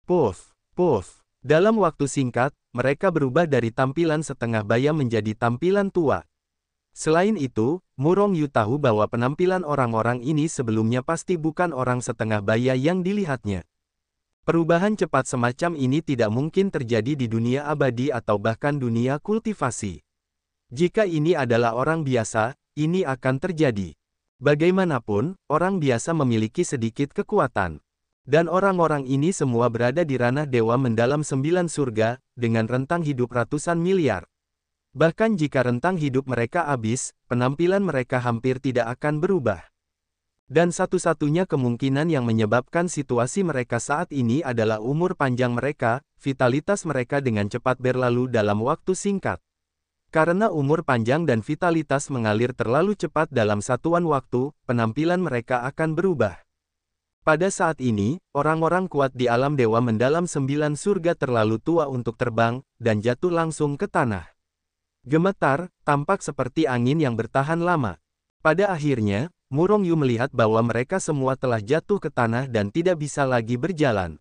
Puff, puff. Dalam waktu singkat, mereka berubah dari tampilan setengah baya menjadi tampilan tua. Selain itu, Murong Yu tahu bahwa penampilan orang-orang ini sebelumnya pasti bukan orang setengah baya yang dilihatnya. Perubahan cepat semacam ini tidak mungkin terjadi di dunia abadi atau bahkan dunia kultivasi. Jika ini adalah orang biasa, ini akan terjadi. Bagaimanapun, orang biasa memiliki sedikit kekuatan. Dan orang-orang ini semua berada di ranah dewa mendalam 9 surga, dengan rentang hidup ratusan miliar. Bahkan jika rentang hidup mereka habis, penampilan mereka hampir tidak akan berubah. Dan satu-satunya kemungkinan yang menyebabkan situasi mereka saat ini adalah umur panjang mereka, vitalitas mereka dengan cepat berlalu dalam waktu singkat. Karena umur panjang dan vitalitas mengalir terlalu cepat dalam satuan waktu, penampilan mereka akan berubah. Pada saat ini, orang-orang kuat di alam dewa mendalam 9 surga terlalu tua untuk terbang, dan jatuh langsung ke tanah. Gemetar, tampak seperti angin yang bertahan lama. Pada akhirnya, Murong Yu melihat bahwa mereka semua telah jatuh ke tanah dan tidak bisa lagi berjalan.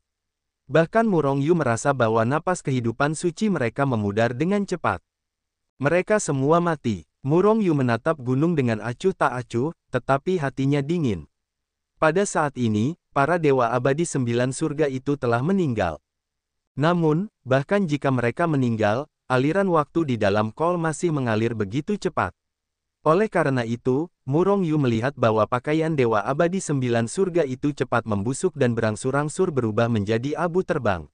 Bahkan Murong Yu merasa bahwa napas kehidupan suci mereka memudar dengan cepat. Mereka semua mati. Murong Yu menatap gunung dengan acuh tak acuh, tetapi hatinya dingin. Pada saat ini, para dewa abadi 9 surga itu telah meninggal. Namun, bahkan jika mereka meninggal, aliran waktu di dalam Kol masih mengalir begitu cepat. Oleh karena itu, Murong Yu melihat bahwa pakaian dewa abadi 9 surga itu cepat membusuk dan berangsur-angsur berubah menjadi abu terbang.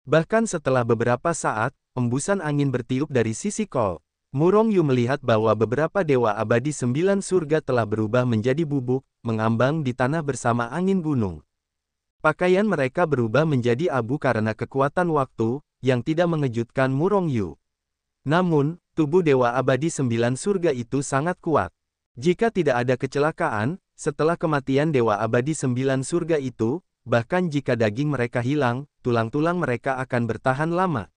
Bahkan setelah beberapa saat, embusan angin bertiup dari sisi Kol. Murong Yu melihat bahwa beberapa dewa abadi 9 surga telah berubah menjadi bubuk, mengambang di tanah bersama angin gunung. Pakaian mereka berubah menjadi abu karena kekuatan waktu, yang tidak mengejutkan Murong Yu. Namun, tubuh dewa abadi 9 surga itu sangat kuat. Jika tidak ada kecelakaan, setelah kematian dewa abadi 9 surga itu, bahkan jika daging mereka hilang, tulang-tulang mereka akan bertahan lama.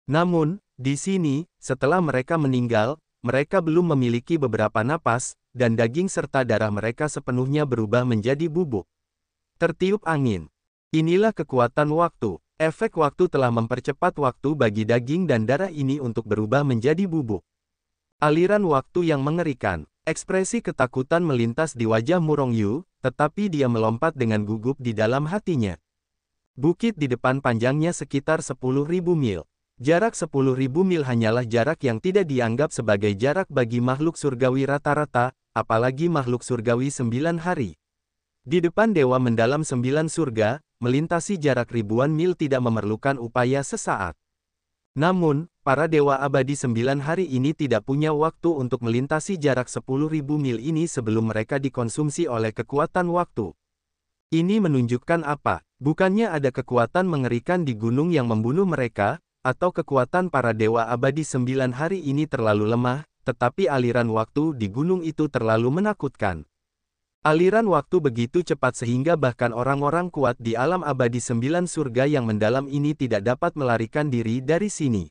Namun, di sini, setelah mereka meninggal, mereka belum memiliki beberapa napas, dan daging serta darah mereka sepenuhnya berubah menjadi bubuk. Tertiup angin. Inilah kekuatan waktu. Efek waktu telah mempercepat waktu bagi daging dan darah ini untuk berubah menjadi bubuk. Aliran waktu yang mengerikan. Ekspresi ketakutan melintas di wajah Murong Yu, tetapi dia melompat dengan gugup di dalam hatinya. Bukit di depan panjangnya sekitar 10.000 mil. Jarak 10.000 mil hanyalah jarak yang tidak dianggap sebagai jarak bagi makhluk surgawi rata-rata, apalagi makhluk surgawi 9 hari. Di depan dewa mendalam 9 surga, melintasi jarak ribuan mil tidak memerlukan upaya sesaat. Namun, para dewa abadi 9 hari ini tidak punya waktu untuk melintasi jarak 10.000 mil ini sebelum mereka dikonsumsi oleh kekuatan waktu. Ini menunjukkan apa? Bukannya ada kekuatan mengerikan di gunung yang membunuh mereka, atau kekuatan para dewa abadi 9 hari ini terlalu lemah, tetapi aliran waktu di gunung itu terlalu menakutkan. Aliran waktu begitu cepat sehingga bahkan orang-orang kuat di alam abadi 9 surga yang mendalam ini tidak dapat melarikan diri dari sini.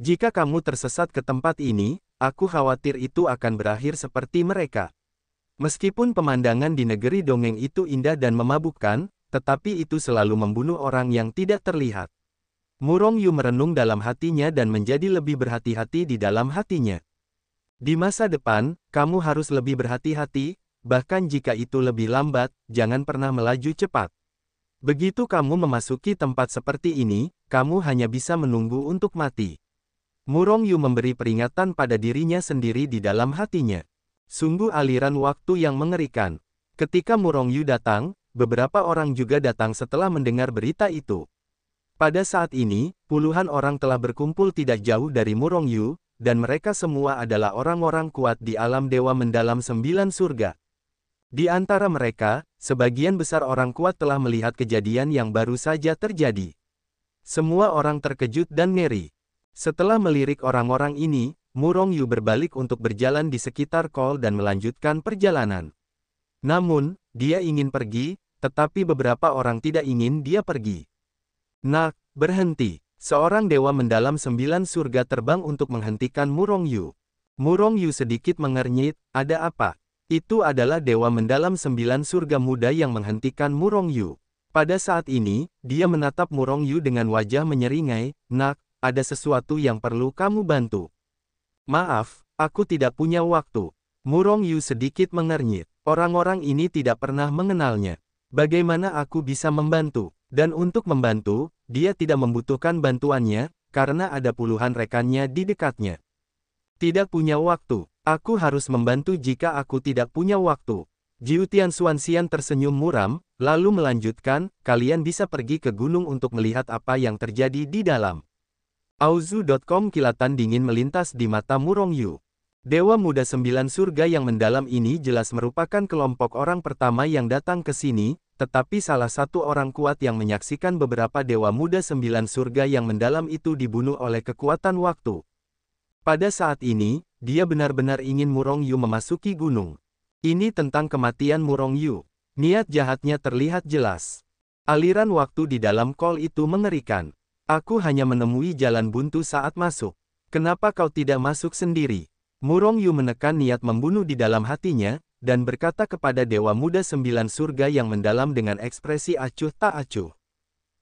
Jika kamu tersesat ke tempat ini, aku khawatir itu akan berakhir seperti mereka. Meskipun pemandangan di negeri dongeng itu indah dan memabukkan, tetapi itu selalu membunuh orang yang tidak terlihat. Murong Yu merenung dalam hatinya dan menjadi lebih berhati-hati di dalam hatinya. Di masa depan, kamu harus lebih berhati-hati, bahkan jika itu lebih lambat, jangan pernah melaju cepat. Begitu kamu memasuki tempat seperti ini, kamu hanya bisa menunggu untuk mati. Murong Yu memberi peringatan pada dirinya sendiri di dalam hatinya. Sungguh aliran waktu yang mengerikan. Ketika Murong Yu datang, beberapa orang juga datang setelah mendengar berita itu. Pada saat ini, puluhan orang telah berkumpul tidak jauh dari Murong Yu, dan mereka semua adalah orang-orang kuat di alam dewa mendalam 9 surga. Di antara mereka, sebagian besar orang kuat telah melihat kejadian yang baru saja terjadi. Semua orang terkejut dan ngeri. Setelah melirik orang-orang ini, Murong Yu berbalik untuk berjalan di sekitar Kol dan melanjutkan perjalanan. Namun, dia ingin pergi, tetapi beberapa orang tidak ingin dia pergi. Nak, berhenti. Seorang dewa mendalam 9 surga terbang untuk menghentikan Murong Yu. Murong Yu sedikit mengernyit, ada apa? Itu adalah dewa mendalam 9 surga muda yang menghentikan Murong Yu. Pada saat ini, dia menatap Murong Yu dengan wajah menyeringai, "Nak, ada sesuatu yang perlu kamu bantu." "Maaf, aku tidak punya waktu." Murong Yu sedikit mengernyit. Orang-orang ini tidak pernah mengenalnya. Bagaimana aku bisa membantu? Dan untuk membantu, dia tidak membutuhkan bantuannya, karena ada puluhan rekannya di dekatnya. Tidak punya waktu. Aku harus membantu jika aku tidak punya waktu. Jiu Tianxuan tersenyum muram, lalu melanjutkan, "Kalian bisa pergi ke gunung untuk melihat apa yang terjadi di dalam." Auzu.com. Kilatan dingin melintas di mata Murong Yu. Dewa Muda 9 Surga yang mendalam ini jelas merupakan kelompok orang pertama yang datang ke sini, tetapi salah satu orang kuat yang menyaksikan beberapa Dewa Muda 9 Surga yang mendalam itu dibunuh oleh kekuatan waktu. Pada saat ini, dia benar-benar ingin Murong Yu memasuki gunung. Ini tentang kematian Murong Yu. Niat jahatnya terlihat jelas. Aliran waktu di dalam kol itu mengerikan. "Aku hanya menemui jalan buntu saat masuk. Kenapa kau tidak masuk sendiri?" Murong Yu menekan niat membunuh di dalam hatinya, dan berkata kepada Dewa Muda 9 Surga yang mendalam dengan ekspresi acuh tak acuh.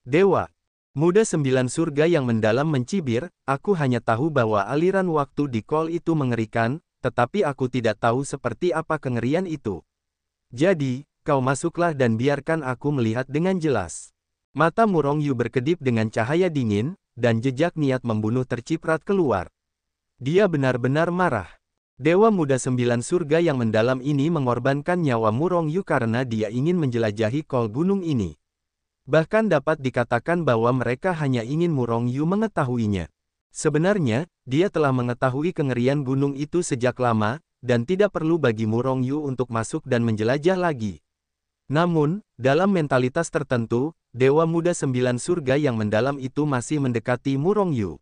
"Dewa Muda 9 Surga yang mendalam mencibir, aku hanya tahu bahwa aliran waktu di kol itu mengerikan, tetapi aku tidak tahu seperti apa kengerian itu. Jadi, kau masuklah dan biarkan aku melihat dengan jelas." Mata Murong Yu berkedip dengan cahaya dingin, dan jejak niat membunuh terciprat keluar. Dia benar-benar marah. Dewa Muda 9 Surga yang mendalam ini mengorbankan nyawa Murong Yu karena dia ingin menjelajahi kol gunung ini. Bahkan dapat dikatakan bahwa mereka hanya ingin Murong Yu mengetahuinya. Sebenarnya, dia telah mengetahui kengerian gunung itu sejak lama, dan tidak perlu bagi Murong Yu untuk masuk dan menjelajah lagi. Namun, dalam mentalitas tertentu, Dewa Muda 9 Surga yang mendalam itu masih mendekati Murong Yu.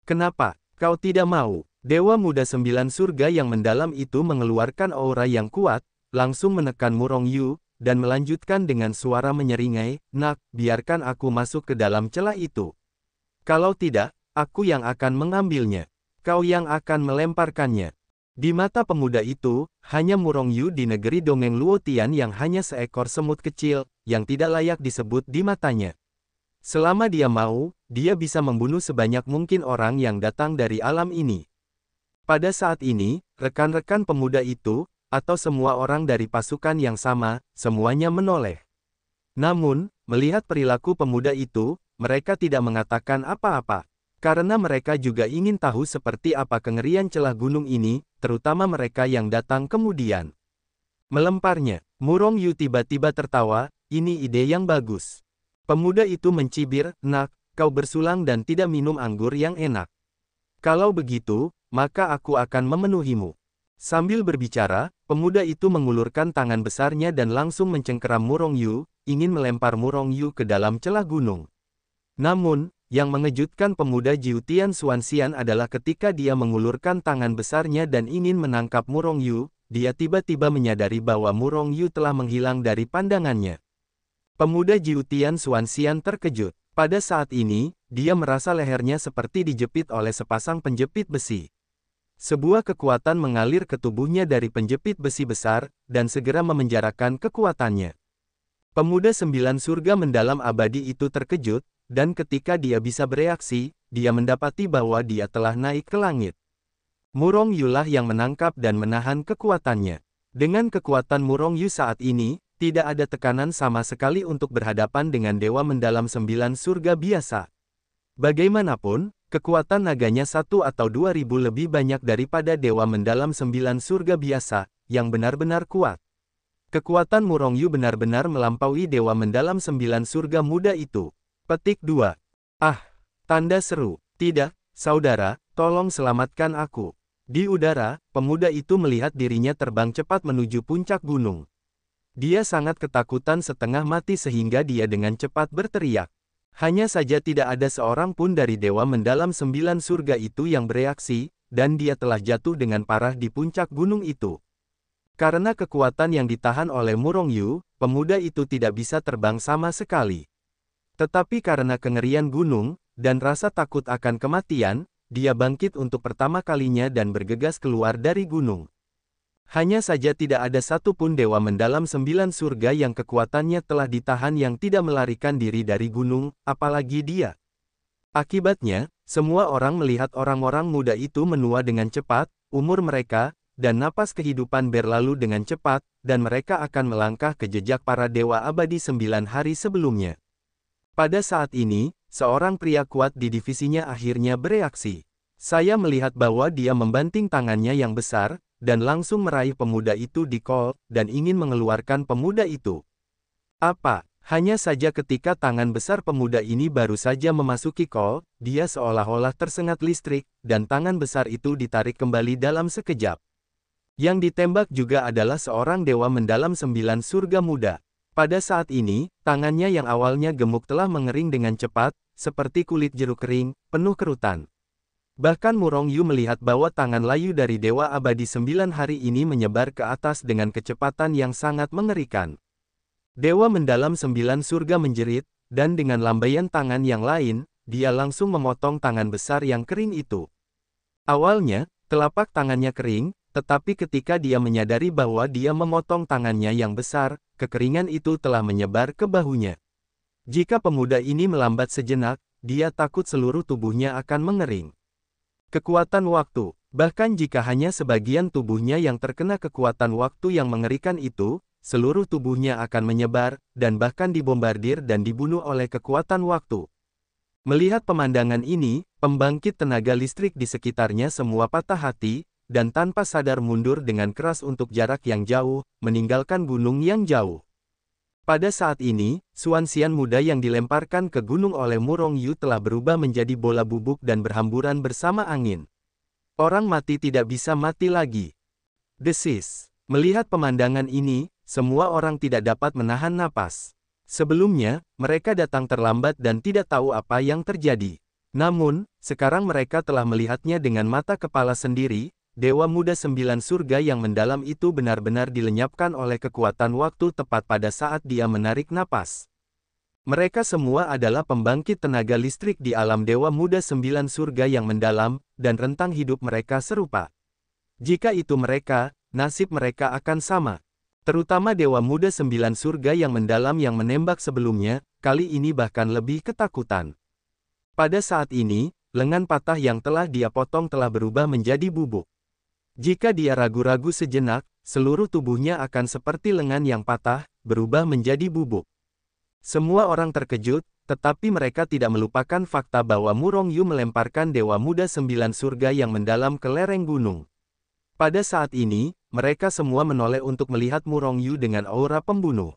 "Kenapa kau tidak mau?" Dewa Muda 9 Surga yang mendalam itu mengeluarkan aura yang kuat, langsung menekan Murong Yu, dan melanjutkan dengan suara menyeringai, "Nak, biarkan aku masuk ke dalam celah itu. Kalau tidak, aku yang akan mengambilnya. Kau yang akan melemparkannya." Di mata pemuda itu, hanya Murong Yu di negeri dongeng Luotian yang hanya seekor semut kecil, yang tidak layak disebut di matanya. Selama dia mau, dia bisa membunuh sebanyak mungkin orang yang datang dari alam ini. Pada saat ini, rekan-rekan pemuda itu, atau semua orang dari pasukan yang sama, semuanya menoleh. Namun, melihat perilaku pemuda itu, mereka tidak mengatakan apa-apa. Karena mereka juga ingin tahu seperti apa kengerian celah gunung ini, terutama mereka yang datang kemudian. Melemparnya, Murong Yu tiba-tiba tertawa, "Ini ide yang bagus." Pemuda itu mencibir, "Nak, kau bersulang dan tidak minum anggur yang enak. Kalau begitu, maka aku akan memenuhimu." Sambil berbicara, pemuda itu mengulurkan tangan besarnya dan langsung mencengkeram Murong Yu, ingin melempar Murong Yu ke dalam celah gunung. Namun, yang mengejutkan pemuda Jiu Tianxuan adalah ketika dia mengulurkan tangan besarnya dan ingin menangkap Murong Yu, dia tiba-tiba menyadari bahwa Murong Yu telah menghilang dari pandangannya. Pemuda Jiu Tianxuan terkejut. Pada saat ini, dia merasa lehernya seperti dijepit oleh sepasang penjepit besi. Sebuah kekuatan mengalir ke tubuhnya dari penjepit besi besar, dan segera memenjarakan kekuatannya. Pemuda 9 Surga mendalam abadi itu terkejut, dan ketika dia bisa bereaksi, dia mendapati bahwa dia telah naik ke langit. Murong Yu lah yang menangkap dan menahan kekuatannya. Dengan kekuatan Murong Yu saat ini, tidak ada tekanan sama sekali untuk berhadapan dengan Dewa Mendalam 9 Surga biasa. Bagaimanapun, kekuatan naganya 1 atau 2000 lebih banyak daripada Dewa Mendalam 9 Surga biasa, yang benar-benar kuat. Kekuatan Murong Yu benar-benar melampaui Dewa Mendalam 9 Surga muda itu. Petik 2. "Ah!" Tanda seru. "Tidak, saudara, tolong selamatkan aku." Di udara, pemuda itu melihat dirinya terbang cepat menuju puncak gunung. Dia sangat ketakutan setengah mati sehingga dia dengan cepat berteriak. Hanya saja tidak ada seorang pun dari Dewa Mendalam 9 Surga itu yang bereaksi, dan dia telah jatuh dengan parah di puncak gunung itu. Karena kekuatan yang ditahan oleh Murong Yu, pemuda itu tidak bisa terbang sama sekali. Tetapi karena kengerian gunung, dan rasa takut akan kematian, dia bangkit untuk pertama kalinya dan bergegas keluar dari gunung. Hanya saja tidak ada satupun dewa mendalam 9 surga yang kekuatannya telah ditahan yang tidak melarikan diri dari gunung, apalagi dia. Akibatnya, semua orang melihat orang-orang muda itu menua dengan cepat, umur mereka, dan napas kehidupan berlalu dengan cepat, dan mereka akan melangkah ke jejak para dewa abadi 9 hari sebelumnya. Pada saat ini, seorang pria kuat di divisinya akhirnya bereaksi. Saya melihat bahwa dia membanting tangannya yang besar, dan langsung meraih pemuda itu di kol, dan ingin mengeluarkan pemuda itu. Apa? Hanya saja ketika tangan besar pemuda ini baru saja memasuki kol, dia seolah-olah tersengat listrik, dan tangan besar itu ditarik kembali dalam sekejap. Yang ditembak juga adalah seorang dewa mendalam 9 surga muda. Pada saat ini, tangannya yang awalnya gemuk telah mengering dengan cepat, seperti kulit jeruk kering, penuh kerutan. Bahkan Murong Yu melihat bahwa tangan layu dari Dewa Abadi 9 hari ini menyebar ke atas dengan kecepatan yang sangat mengerikan. Dewa mendalam 9 surga menjerit, dan dengan lambaian tangan yang lain, dia langsung memotong tangan besar yang kering itu. Awalnya, telapak tangannya kering, tetapi ketika dia menyadari bahwa dia memotong tangannya yang besar, kekeringan itu telah menyebar ke bahunya. Jika pemuda ini melambat sejenak, dia takut seluruh tubuhnya akan mengering. Kekuatan waktu. Bahkan jika hanya sebagian tubuhnya yang terkena kekuatan waktu yang mengerikan itu, seluruh tubuhnya akan menyebar, dan bahkan dibombardir dan dibunuh oleh kekuatan waktu. Melihat pemandangan ini, pembangkit tenaga listrik di sekitarnya semua patah hati, dan tanpa sadar mundur dengan keras untuk jarak yang jauh, meninggalkan gunung yang jauh. Pada saat ini, Xuanxian muda yang dilemparkan ke gunung oleh Murong Yu telah berubah menjadi bola bubuk dan berhamburan bersama angin. Orang mati tidak bisa mati lagi. Desis. Melihat pemandangan ini, semua orang tidak dapat menahan napas. Sebelumnya, mereka datang terlambat dan tidak tahu apa yang terjadi. Namun, sekarang mereka telah melihatnya dengan mata kepala sendiri. Dewa muda 9 surga yang mendalam itu benar-benar dilenyapkan oleh kekuatan waktu tepat pada saat dia menarik napas. Mereka semua adalah pembangkit tenaga listrik di alam Dewa muda 9 surga yang mendalam, dan rentang hidup mereka serupa. Jika itu mereka, nasib mereka akan sama. Terutama Dewa muda 9 surga yang mendalam yang menembak sebelumnya, kali ini bahkan lebih ketakutan. Pada saat ini, lengan patah yang telah dia potong telah berubah menjadi bubuk. Jika dia ragu-ragu sejenak, seluruh tubuhnya akan seperti lengan yang patah, berubah menjadi bubuk. Semua orang terkejut, tetapi mereka tidak melupakan fakta bahwa Murong Yu melemparkan Dewa Muda 9 surga yang mendalam ke lereng gunung. Pada saat ini, mereka semua menoleh untuk melihat Murong Yu dengan aura pembunuh.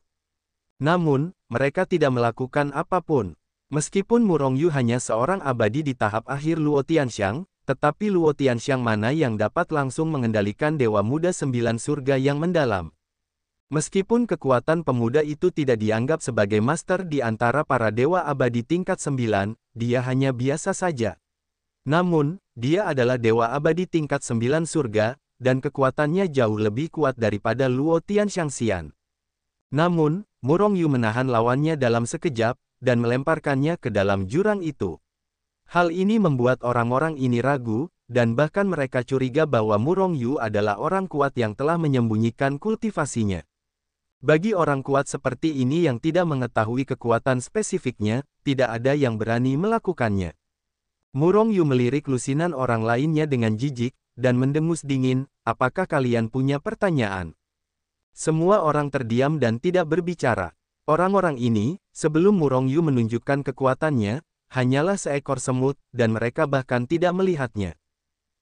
Namun, mereka tidak melakukan apapun. Meskipun Murong Yu hanya seorang abadi di tahap akhir Luo Tianxiang, tetapi Luo Tianxiang mana yang dapat langsung mengendalikan Dewa Muda 9 surga yang mendalam. Meskipun kekuatan pemuda itu tidak dianggap sebagai master di antara para dewa abadi tingkat 9, dia hanya biasa saja. Namun, dia adalah dewa abadi tingkat 9 surga, dan kekuatannya jauh lebih kuat daripada Luo Tianxiang. Namun, Murong Yu menahan lawannya dalam sekejap, dan melemparkannya ke dalam jurang itu. Hal ini membuat orang-orang ini ragu, dan bahkan mereka curiga bahwa Murong Yu adalah orang kuat yang telah menyembunyikan kultivasinya. Bagi orang kuat seperti ini yang tidak mengetahui kekuatan spesifiknya, tidak ada yang berani melakukannya. Murong Yu melirik lusinan orang lainnya dengan jijik, dan mendengus dingin, apakah kalian punya pertanyaan? Semua orang terdiam dan tidak berbicara. Orang-orang ini, sebelum Murong Yu menunjukkan kekuatannya, hanyalah seekor semut, dan mereka bahkan tidak melihatnya.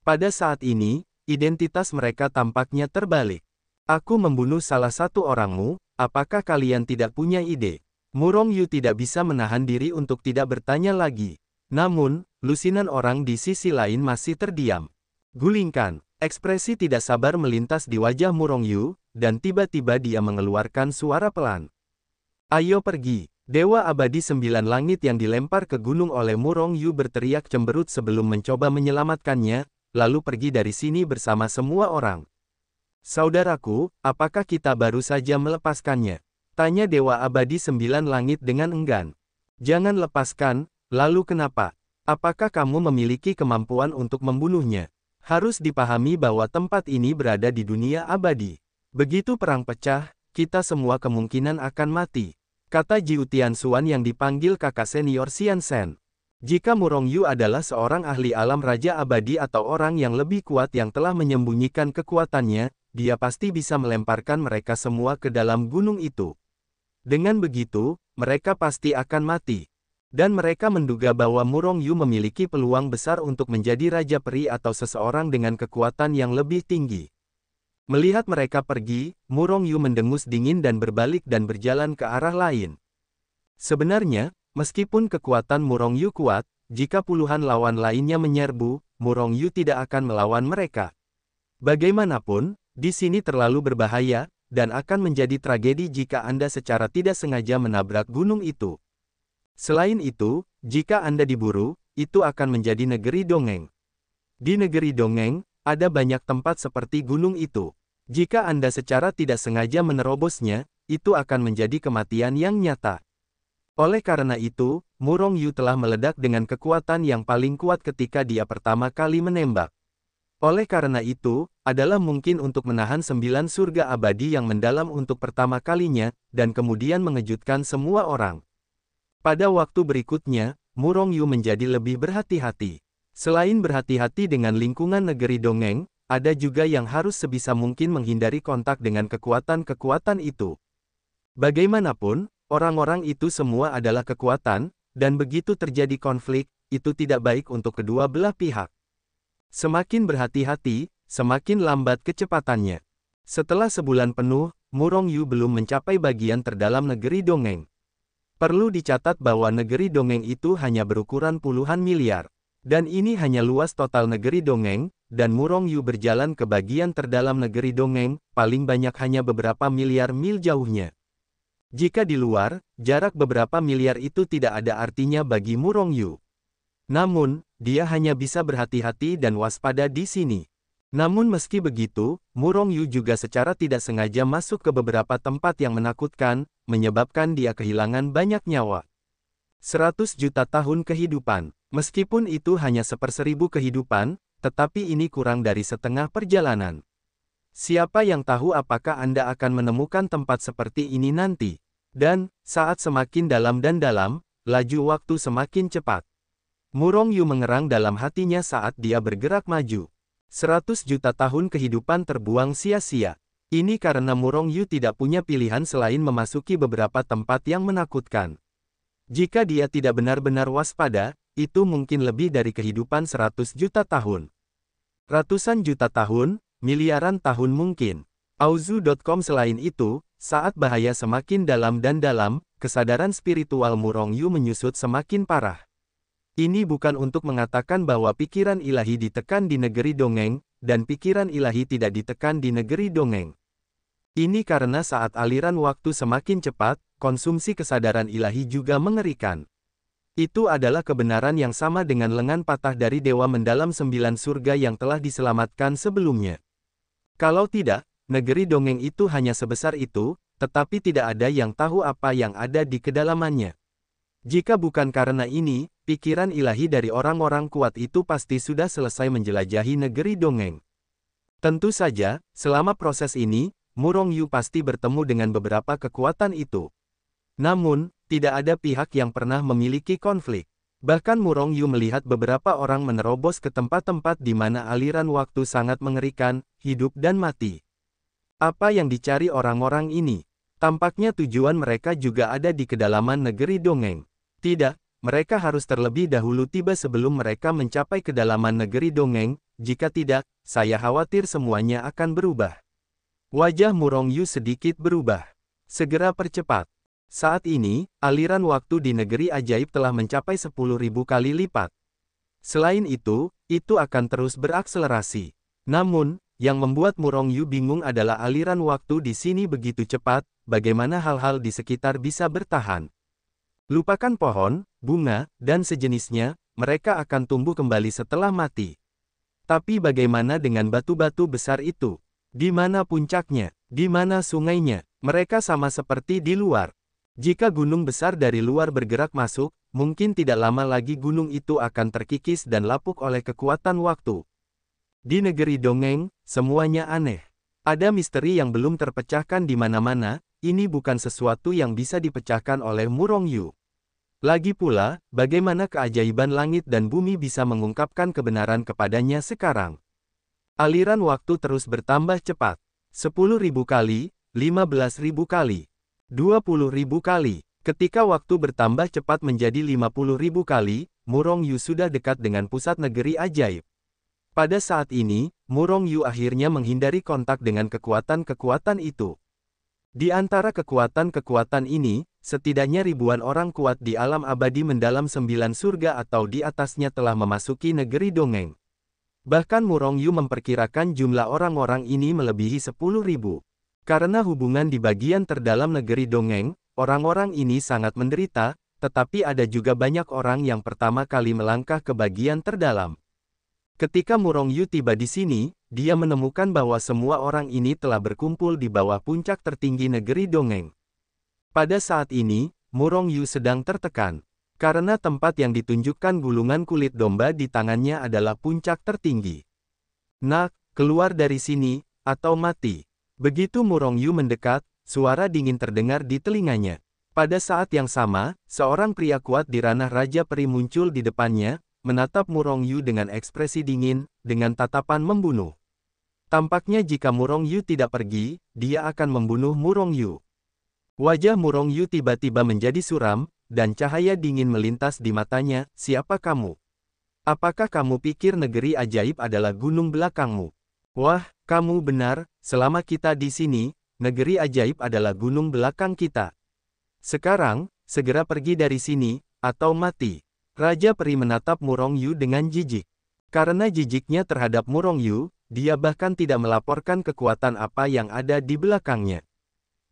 Pada saat ini, identitas mereka tampaknya terbalik. Aku membunuh salah satu orangmu, apakah kalian tidak punya ide? Murong Yu tidak bisa menahan diri untuk tidak bertanya lagi. Namun, lusinan orang di sisi lain masih terdiam. Gulingkan, ekspresi tidak sabar melintas di wajah Murong Yu, dan tiba-tiba dia mengeluarkan suara pelan. Ayo pergi. Dewa abadi 9 langit yang dilempar ke gunung oleh Murong Yu berteriak cemberut sebelum mencoba menyelamatkannya, lalu pergi dari sini bersama semua orang. Saudaraku, apakah kita baru saja melepaskannya? Tanya Dewa abadi 9 langit dengan enggan. Jangan lepaskan, lalu kenapa? Apakah kamu memiliki kemampuan untuk membunuhnya? Harus dipahami bahwa tempat ini berada di dunia abadi. Begitu perang pecah, kita semua kemungkinan akan mati, kata Jiu Tianxuan yang dipanggil kakak senior Xian Shen. Jika Murong Yu adalah seorang ahli alam raja abadi atau orang yang lebih kuat yang telah menyembunyikan kekuatannya, dia pasti bisa melemparkan mereka semua ke dalam gunung itu. Dengan begitu, mereka pasti akan mati. Dan mereka menduga bahwa Murong Yu memiliki peluang besar untuk menjadi Raja Peri atau seseorang dengan kekuatan yang lebih tinggi. Melihat mereka pergi, Murong Yu mendengus dingin dan berbalik dan berjalan ke arah lain. Sebenarnya, meskipun kekuatan Murong Yu kuat, jika puluhan lawan lainnya menyerbu, Murong Yu tidak akan melawan mereka. Bagaimanapun, di sini terlalu berbahaya, dan akan menjadi tragedi jika Anda secara tidak sengaja menabrak gunung itu. Selain itu, jika Anda diburu, itu akan menjadi negeri dongeng. Di negeri dongeng, ada banyak tempat seperti gunung itu. Jika Anda secara tidak sengaja menerobosnya, itu akan menjadi kematian yang nyata. Oleh karena itu, Murong Yu telah meledak dengan kekuatan yang paling kuat ketika dia pertama kali menembak. Oleh karena itu, adalah mungkin untuk menahan 9 surga abadi yang mendalam untuk pertama kalinya, dan kemudian mengejutkan semua orang. Pada waktu berikutnya, Murong Yu menjadi lebih berhati-hati. Selain berhati-hati dengan lingkungan negeri dongeng, ada juga yang harus sebisa mungkin menghindari kontak dengan kekuatan-kekuatan itu. Bagaimanapun, orang-orang itu semua adalah kekuatan, dan begitu terjadi konflik, itu tidak baik untuk kedua belah pihak. Semakin berhati-hati, semakin lambat kecepatannya. Setelah sebulan penuh, Murong Yu belum mencapai bagian terdalam negeri dongeng. Perlu dicatat bahwa negeri dongeng itu hanya berukuran puluhan miliar. Dan ini hanya luas total negeri dongeng, dan Murong Yu berjalan ke bagian terdalam negeri dongeng, paling banyak hanya beberapa miliar mil jauhnya. Jika di luar, jarak beberapa miliar itu tidak ada artinya bagi Murong Yu. Namun, dia hanya bisa berhati-hati dan waspada di sini. Namun meski begitu, Murong Yu juga secara tidak sengaja masuk ke beberapa tempat yang menakutkan, menyebabkan dia kehilangan banyak nyawa. 100 juta tahun kehidupan. Meskipun itu hanya 1/1000 kehidupan, tetapi ini kurang dari setengah perjalanan. Siapa yang tahu apakah Anda akan menemukan tempat seperti ini nanti? Dan, saat semakin dalam dan dalam, laju waktu semakin cepat. Murong Yu mengerang dalam hatinya saat dia bergerak maju. 100 juta tahun kehidupan terbuang sia-sia. Ini karena Murong Yu tidak punya pilihan selain memasuki beberapa tempat yang menakutkan. Jika dia tidak benar-benar waspada, itu mungkin lebih dari kehidupan 100 juta tahun. Ratusan juta tahun, miliaran tahun mungkin. Auzu.com. Selain itu, saat bahaya semakin dalam dan dalam, kesadaran spiritual Murong Yu menyusut semakin parah. Ini bukan untuk mengatakan bahwa pikiran ilahi ditekan di negeri dongeng, dan pikiran ilahi tidak ditekan di negeri dongeng. Ini karena saat aliran waktu semakin cepat, konsumsi kesadaran ilahi juga mengerikan. Itu adalah kebenaran yang sama dengan lengan patah dari Dewa Mendalam 9 surga yang telah diselamatkan sebelumnya. Kalau tidak, negeri dongeng itu hanya sebesar itu, tetapi tidak ada yang tahu apa yang ada di kedalamannya. Jika bukan karena ini, pikiran ilahi dari orang-orang kuat itu pasti sudah selesai menjelajahi negeri dongeng. Tentu saja, selama proses ini, Murong Yu pasti bertemu dengan beberapa kekuatan itu. Namun, tidak ada pihak yang pernah memiliki konflik. Bahkan Murong Yu melihat beberapa orang menerobos ke tempat-tempat di mana aliran waktu sangat mengerikan, hidup dan mati. Apa yang dicari orang-orang ini? Tampaknya tujuan mereka juga ada di kedalaman negeri dongeng. Tidak, mereka harus terlebih dahulu tiba sebelum mereka mencapai kedalaman negeri dongeng, jika tidak, saya khawatir semuanya akan berubah. Wajah Murong Yu sedikit berubah. Segera percepat. Saat ini, aliran waktu di negeri ajaib telah mencapai 10.000 kali lipat. Selain itu akan terus berakselerasi. Namun, yang membuat Murong Yu bingung adalah aliran waktu di sini begitu cepat, bagaimana hal-hal di sekitar bisa bertahan. Lupakan pohon, bunga, dan sejenisnya, mereka akan tumbuh kembali setelah mati. Tapi bagaimana dengan batu-batu besar itu? Di mana puncaknya? Di mana sungainya? Mereka sama seperti di luar. Jika gunung besar dari luar bergerak masuk, mungkin tidak lama lagi gunung itu akan terkikis dan lapuk oleh kekuatan waktu. Di negeri dongeng, semuanya aneh. Ada misteri yang belum terpecahkan di mana-mana, ini bukan sesuatu yang bisa dipecahkan oleh Murong Yu. Lagi pula, bagaimana keajaiban langit dan bumi bisa mengungkapkan kebenaran kepadanya sekarang? Aliran waktu terus bertambah cepat. 10.000 kali, 15.000 kali, 20.000 kali. Ketika waktu bertambah cepat menjadi 50.000 kali, Murong Yu sudah dekat dengan pusat negeri ajaib. Pada saat ini, Murong Yu akhirnya menghindari kontak dengan kekuatan-kekuatan itu. Di antara kekuatan-kekuatan ini, setidaknya ribuan orang kuat di alam abadi mendalam 9 surga atau di atasnya telah memasuki negeri dongeng. Bahkan Murong Yu memperkirakan jumlah orang-orang ini melebihi 10.000. Karena hubungan di bagian terdalam negeri dongeng, orang-orang ini sangat menderita, tetapi ada juga banyak orang yang pertama kali melangkah ke bagian terdalam. Ketika Murong Yu tiba di sini, dia menemukan bahwa semua orang ini telah berkumpul di bawah puncak tertinggi negeri dongeng. Pada saat ini, Murong Yu sedang tertekan. Karena tempat yang ditunjukkan gulungan kulit domba di tangannya adalah puncak tertinggi. Nak, keluar dari sini, atau mati. Begitu Murong Yu mendekat, suara dingin terdengar di telinganya. Pada saat yang sama, seorang pria kuat di ranah Raja Peri muncul di depannya, menatap Murong Yu dengan ekspresi dingin, dengan tatapan membunuh. Tampaknya jika Murong Yu tidak pergi, dia akan membunuh Murong Yu. Wajah Murong Yu tiba-tiba menjadi suram, dan cahaya dingin melintas di matanya. Siapa kamu? Apakah kamu pikir negeri ajaib adalah gunung belakangmu? Wah, kamu benar, selama kita di sini, negeri ajaib adalah gunung belakang kita. Sekarang, segera pergi dari sini, atau mati. Raja Peri menatap Murong Yu dengan jijik. Karena jijiknya terhadap Murong Yu, dia bahkan tidak melaporkan kekuatan apa yang ada di belakangnya.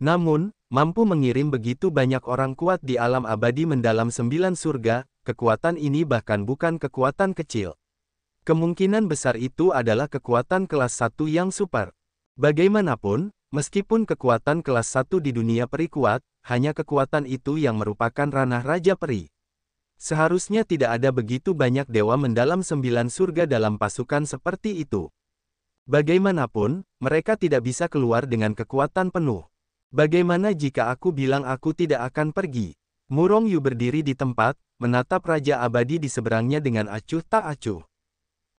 Namun, mampu mengirim begitu banyak orang kuat di alam abadi mendalam 9 surga, kekuatan ini bahkan bukan kekuatan kecil. Kemungkinan besar itu adalah kekuatan kelas 1 yang super. Bagaimanapun, meskipun kekuatan kelas 1 di dunia peri kuat, hanya kekuatan itu yang merupakan ranah Raja Peri. Seharusnya tidak ada begitu banyak dewa mendalam 9 surga dalam pasukan seperti itu. Bagaimanapun, mereka tidak bisa keluar dengan kekuatan penuh. Bagaimana jika aku bilang aku tidak akan pergi? Murong Yu berdiri di tempat, menatap Raja Abadi di seberangnya dengan acuh tak acuh.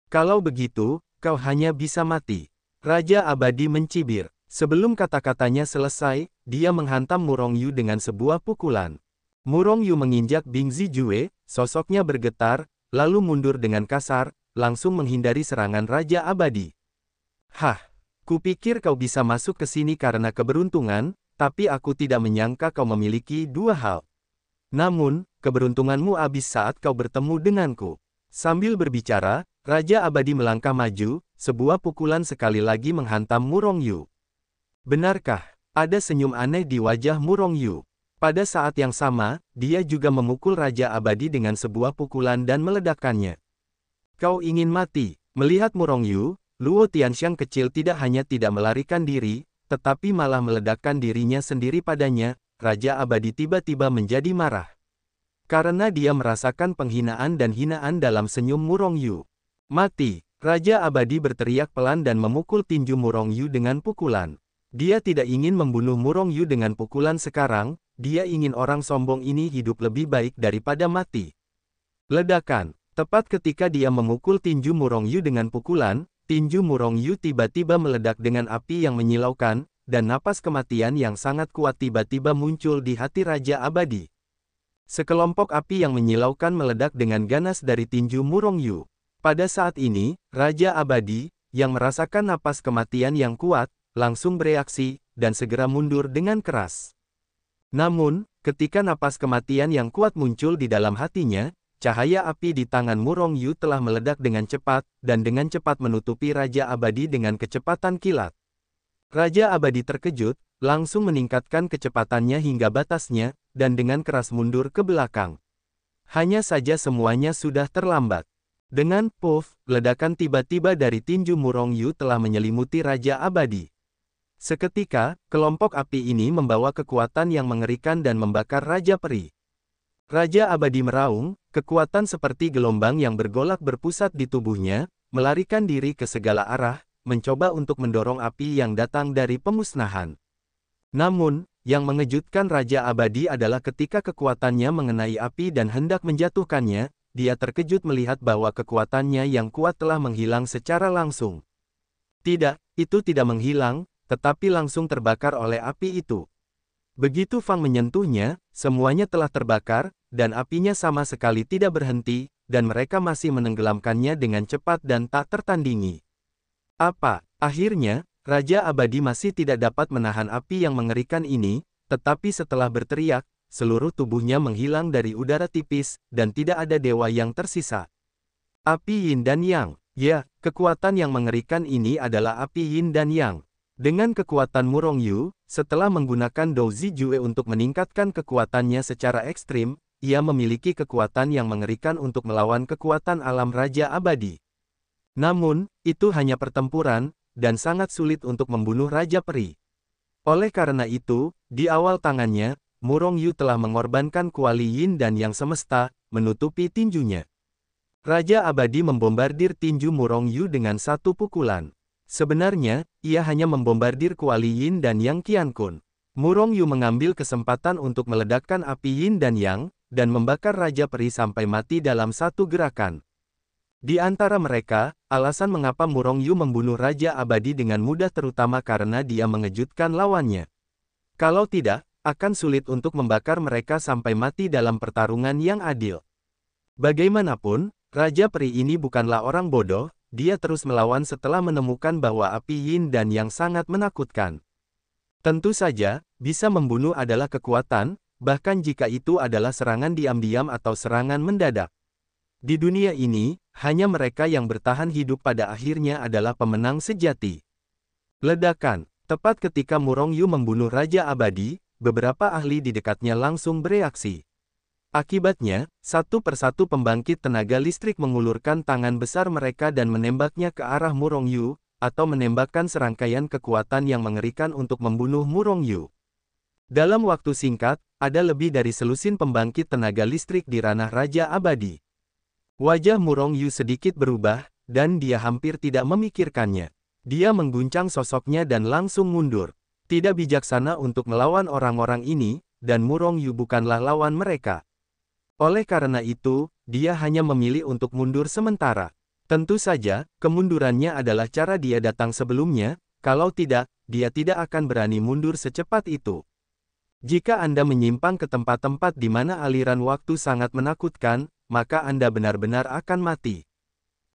Kalau begitu, kau hanya bisa mati. Raja Abadi mencibir. Sebelum kata-katanya selesai, dia menghantam Murong Yu dengan sebuah pukulan. Murong Yu menginjak Bing Zijue, sosoknya bergetar, lalu mundur dengan kasar, langsung menghindari serangan Raja Abadi. Hah, kupikir kau bisa masuk ke sini karena keberuntungan, tapi aku tidak menyangka kau memiliki dua hal. Namun, keberuntunganmu habis saat kau bertemu denganku. Sambil berbicara, Raja Abadi melangkah maju, sebuah pukulan sekali lagi menghantam Murong Yu. Benarkah? Ada senyum aneh di wajah Murong Yu. Pada saat yang sama, dia juga memukul Raja Abadi dengan sebuah pukulan dan meledakkannya. Kau ingin mati? Melihat Murong Yu, Luo Tianxiang kecil tidak hanya tidak melarikan diri, tetapi malah meledakkan dirinya sendiri padanya. Raja Abadi tiba-tiba menjadi marah. Karena dia merasakan penghinaan dan hinaan dalam senyum Murong Yu. Mati! Raja Abadi berteriak pelan dan memukul tinju Murong Yu dengan pukulan. Dia tidak ingin membunuh Murong Yu dengan pukulan sekarang, dia ingin orang sombong ini hidup lebih baik daripada mati. Ledakan. Tepat ketika dia memukul tinju Murong Yu dengan pukulan, tinju Murong Yu tiba-tiba meledak dengan api yang menyilaukan, dan napas kematian yang sangat kuat tiba-tiba muncul di hati Raja Abadi. Sekelompok api yang menyilaukan meledak dengan ganas dari tinju Murong Yu. Pada saat ini, Raja Abadi, yang merasakan napas kematian yang kuat, langsung bereaksi, dan segera mundur dengan keras. Namun, ketika napas kematian yang kuat muncul di dalam hatinya, cahaya api di tangan Murong Yu telah meledak dengan cepat, dan dengan cepat menutupi Raja Abadi dengan kecepatan kilat. Raja Abadi terkejut, langsung meningkatkan kecepatannya hingga batasnya, dan dengan keras mundur ke belakang. Hanya saja semuanya sudah terlambat. Dengan puff, ledakan tiba-tiba dari tinju Murong Yu telah menyelimuti Raja Abadi. Seketika, kelompok api ini membawa kekuatan yang mengerikan dan membakar Raja Peri. Raja Abadi meraung, kekuatan seperti gelombang yang bergolak berpusat di tubuhnya, melarikan diri ke segala arah, mencoba untuk mendorong api yang datang dari pemusnahan. Namun, yang mengejutkan Raja Abadi adalah ketika kekuatannya mengenai api dan hendak menjatuhkannya, dia terkejut melihat bahwa kekuatannya yang kuat telah menghilang secara langsung. Tidak, itu tidak menghilang, tetapi langsung terbakar oleh api itu. Begitu Fang menyentuhnya, semuanya telah terbakar, dan apinya sama sekali tidak berhenti, dan mereka masih menenggelamkannya dengan cepat dan tak tertandingi. Apa? Akhirnya, Raja Abadi masih tidak dapat menahan api yang mengerikan ini, tetapi setelah berteriak, seluruh tubuhnya menghilang dari udara tipis, dan tidak ada dewa yang tersisa. Api Yin dan Yang. Ya, kekuatan yang mengerikan ini adalah api Yin dan Yang. Dengan kekuatan Murong Yu, setelah menggunakan Dou Zijue untuk meningkatkan kekuatannya secara ekstrim, ia memiliki kekuatan yang mengerikan untuk melawan kekuatan alam Raja Abadi. Namun, itu hanya pertempuran, dan sangat sulit untuk membunuh Raja Peri. Oleh karena itu, di awal tangannya, Murong Yu telah mengorbankan kuali Yin dan Yang semesta, menutupi tinjunya. Raja Abadi membombardir tinju Murong Yu dengan satu pukulan. Sebenarnya, ia hanya membombardir kuali Yin dan Yang Qiankun. Murong Yu mengambil kesempatan untuk meledakkan api Yin dan Yang, dan membakar Raja Peri sampai mati dalam satu gerakan. Di antara mereka, alasan mengapa Murong Yu membunuh Raja Abadi dengan mudah terutama karena dia mengejutkan lawannya. Kalau tidak, akan sulit untuk membakar mereka sampai mati dalam pertarungan yang adil. Bagaimanapun, Raja Peri ini bukanlah orang bodoh. Dia terus melawan setelah menemukan bahwa api Yin dan Yang sangat menakutkan. Tentu saja, bisa membunuh adalah kekuatan, bahkan jika itu adalah serangan diam-diam atau serangan mendadak. Di dunia ini, hanya mereka yang bertahan hidup pada akhirnya adalah pemenang sejati. Ledakan. Tepat ketika Murong Yu membunuh Raja Abadi, beberapa ahli di dekatnya langsung bereaksi. Akibatnya, satu persatu pembangkit tenaga listrik mengulurkan tangan besar mereka dan menembaknya ke arah Murong Yu, atau menembakkan serangkaian kekuatan yang mengerikan untuk membunuh Murong Yu. Dalam waktu singkat, ada lebih dari selusin pembangkit tenaga listrik di ranah Raja Abadi. Wajah Murong Yu sedikit berubah, dan dia hampir tidak memikirkannya. Dia mengguncang sosoknya dan langsung mundur. Tidak bijaksana untuk melawan orang-orang ini, dan Murong Yu bukanlah lawan mereka. Oleh karena itu, dia hanya memilih untuk mundur sementara. Tentu saja, kemundurannya adalah cara dia datang sebelumnya, kalau tidak, dia tidak akan berani mundur secepat itu. Jika Anda menyimpang ke tempat-tempat di mana aliran waktu sangat menakutkan, maka Anda benar-benar akan mati.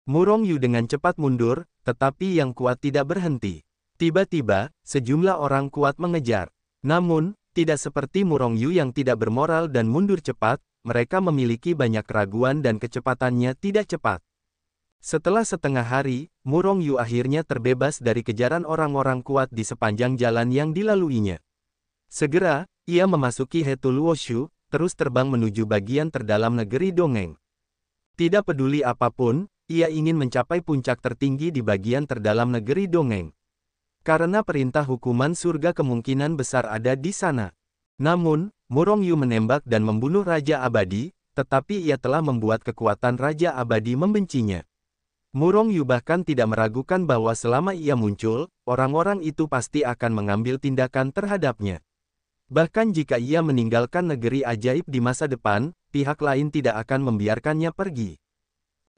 Murong Yu dengan cepat mundur, tetapi yang kuat tidak berhenti. Tiba-tiba, sejumlah orang kuat mengejar. Namun, tidak seperti Murong Yu yang tidak bermoral dan mundur cepat, mereka memiliki banyak keraguan dan kecepatannya tidak cepat. Setelah setengah hari, Murong Yu akhirnya terbebas dari kejaran orang-orang kuat di sepanjang jalan yang dilaluinya. Segera, ia memasuki Hetul Wushu, terus terbang menuju bagian terdalam negeri Dongeng. Tidak peduli apapun, ia ingin mencapai puncak tertinggi di bagian terdalam negeri Dongeng. Karena perintah hukuman surga kemungkinan besar ada di sana. Namun, Murong Yu menembak dan membunuh Raja Abadi, tetapi ia telah membuat kekuatan Raja Abadi membencinya. Murong Yu bahkan tidak meragukan bahwa selama ia muncul, orang-orang itu pasti akan mengambil tindakan terhadapnya. Bahkan jika ia meninggalkan negeri ajaib di masa depan, pihak lain tidak akan membiarkannya pergi.